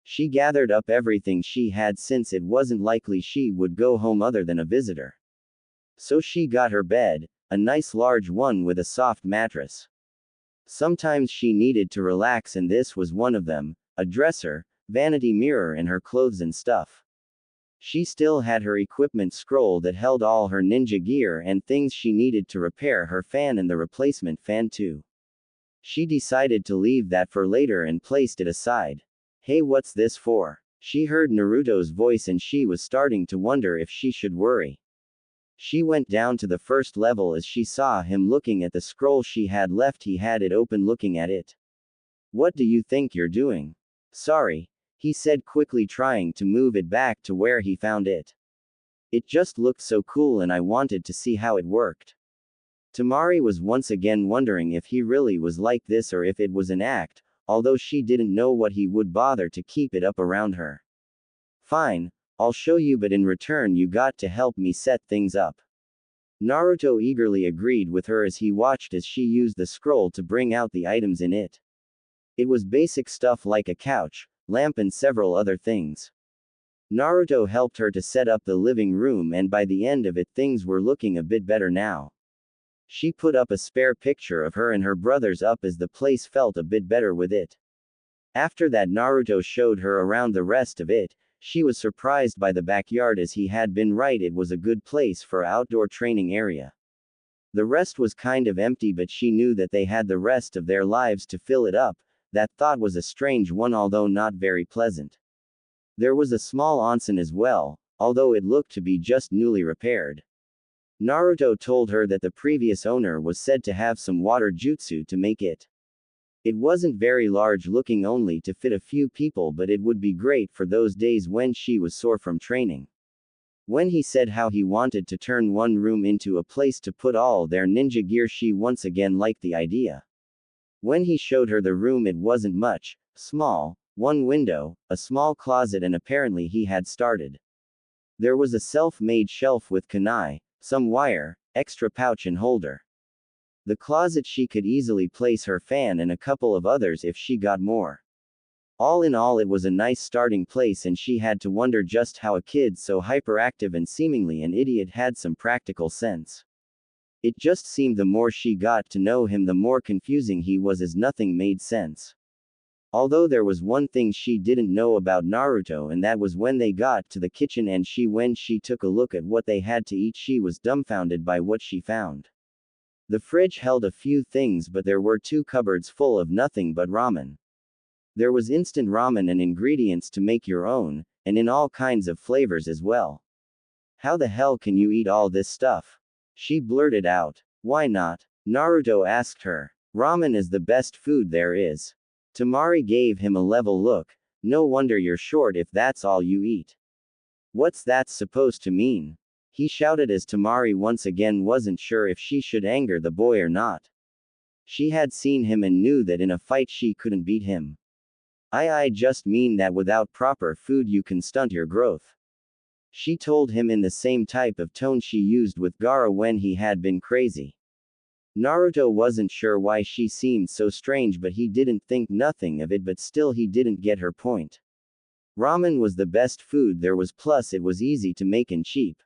She gathered up everything she had, since it wasn't likely she would go home other than a visitor. So she got her bed, a nice large one with a soft mattress. Sometimes she needed to relax, and this was one of them: a dresser, vanity mirror, and her clothes and stuff. She still had her equipment scroll that held all her ninja gear and things she needed to repair her fan and the replacement fan too. She decided to leave that for later and placed it aside. Hey, what's this for? She heard Naruto's voice and she was starting to wonder if she should worry. She went down to the first level as she saw him looking at the scroll she had left. He had it open, looking at it. What do you think you're doing? Sorry, he said quickly, trying to move it back to where he found it. It just looked so cool and I wanted to see how it worked. Temari was once again wondering if he really was like this or if it was an act, although she didn't know what he would bother to keep it up around her. Fine, I'll show you, but in return you got to help me set things up. Naruto eagerly agreed with her as he watched as she used the scroll to bring out the items in it. It was basic stuff like a couch, lamp and several other things. Naruto helped her to set up the living room, and by the end of it things were looking a bit better now. She put up a spare picture of her and her brothers up as the place felt a bit better with it. After that, Naruto showed her around the rest of it. She was surprised by the backyard, as he had been right, it was a good place for outdoor training area. The rest was kind of empty, but she knew that they had the rest of their lives to fill it up. That thought was a strange one, although not very pleasant. There was a small onsen as well, although it looked to be just newly repaired. Naruto told her that the previous owner was said to have some water jutsu to make it. It wasn't very large looking, only to fit a few people, but it would be great for those days when she was sore from training. When he said how he wanted to turn one room into a place to put all their ninja gear, she once again liked the idea. When he showed her the room, it wasn't much, small, one window, a small closet, and apparently he had started. There was a self-made shelf with kunai, some wire, extra pouch and holder. The closet, she could easily place her fan and a couple of others if she got more. All in all, it was a nice starting place, and she had to wonder just how a kid so hyperactive and seemingly an idiot had some practical sense. It just seemed the more she got to know him, the more confusing he was, as nothing made sense. Although there was one thing she didn't know about Naruto, and that was when they got to the kitchen and when she took a look at what they had to eat, she was dumbfounded by what she found. The fridge held a few things, but there were 2 cupboards full of nothing but ramen. There was instant ramen and ingredients to make your own, and in all kinds of flavors as well. How the hell can you eat all this stuff? She blurted out. Why not? Naruto asked her. Ramen is the best food there is. Temari gave him a level look. No wonder you're short if that's all you eat. What's that supposed to mean? He shouted, as Temari once again wasn't sure if she should anger the boy or not. She had seen him and knew that in a fight she couldn't beat him. I just mean that without proper food you can stunt your growth. She told him in the same type of tone she used with Gaara when he had been crazy. Naruto wasn't sure why she seemed so strange, but he didn't think nothing of it, but still he didn't get her point. Ramen was the best food there was, plus it was easy to make and cheap.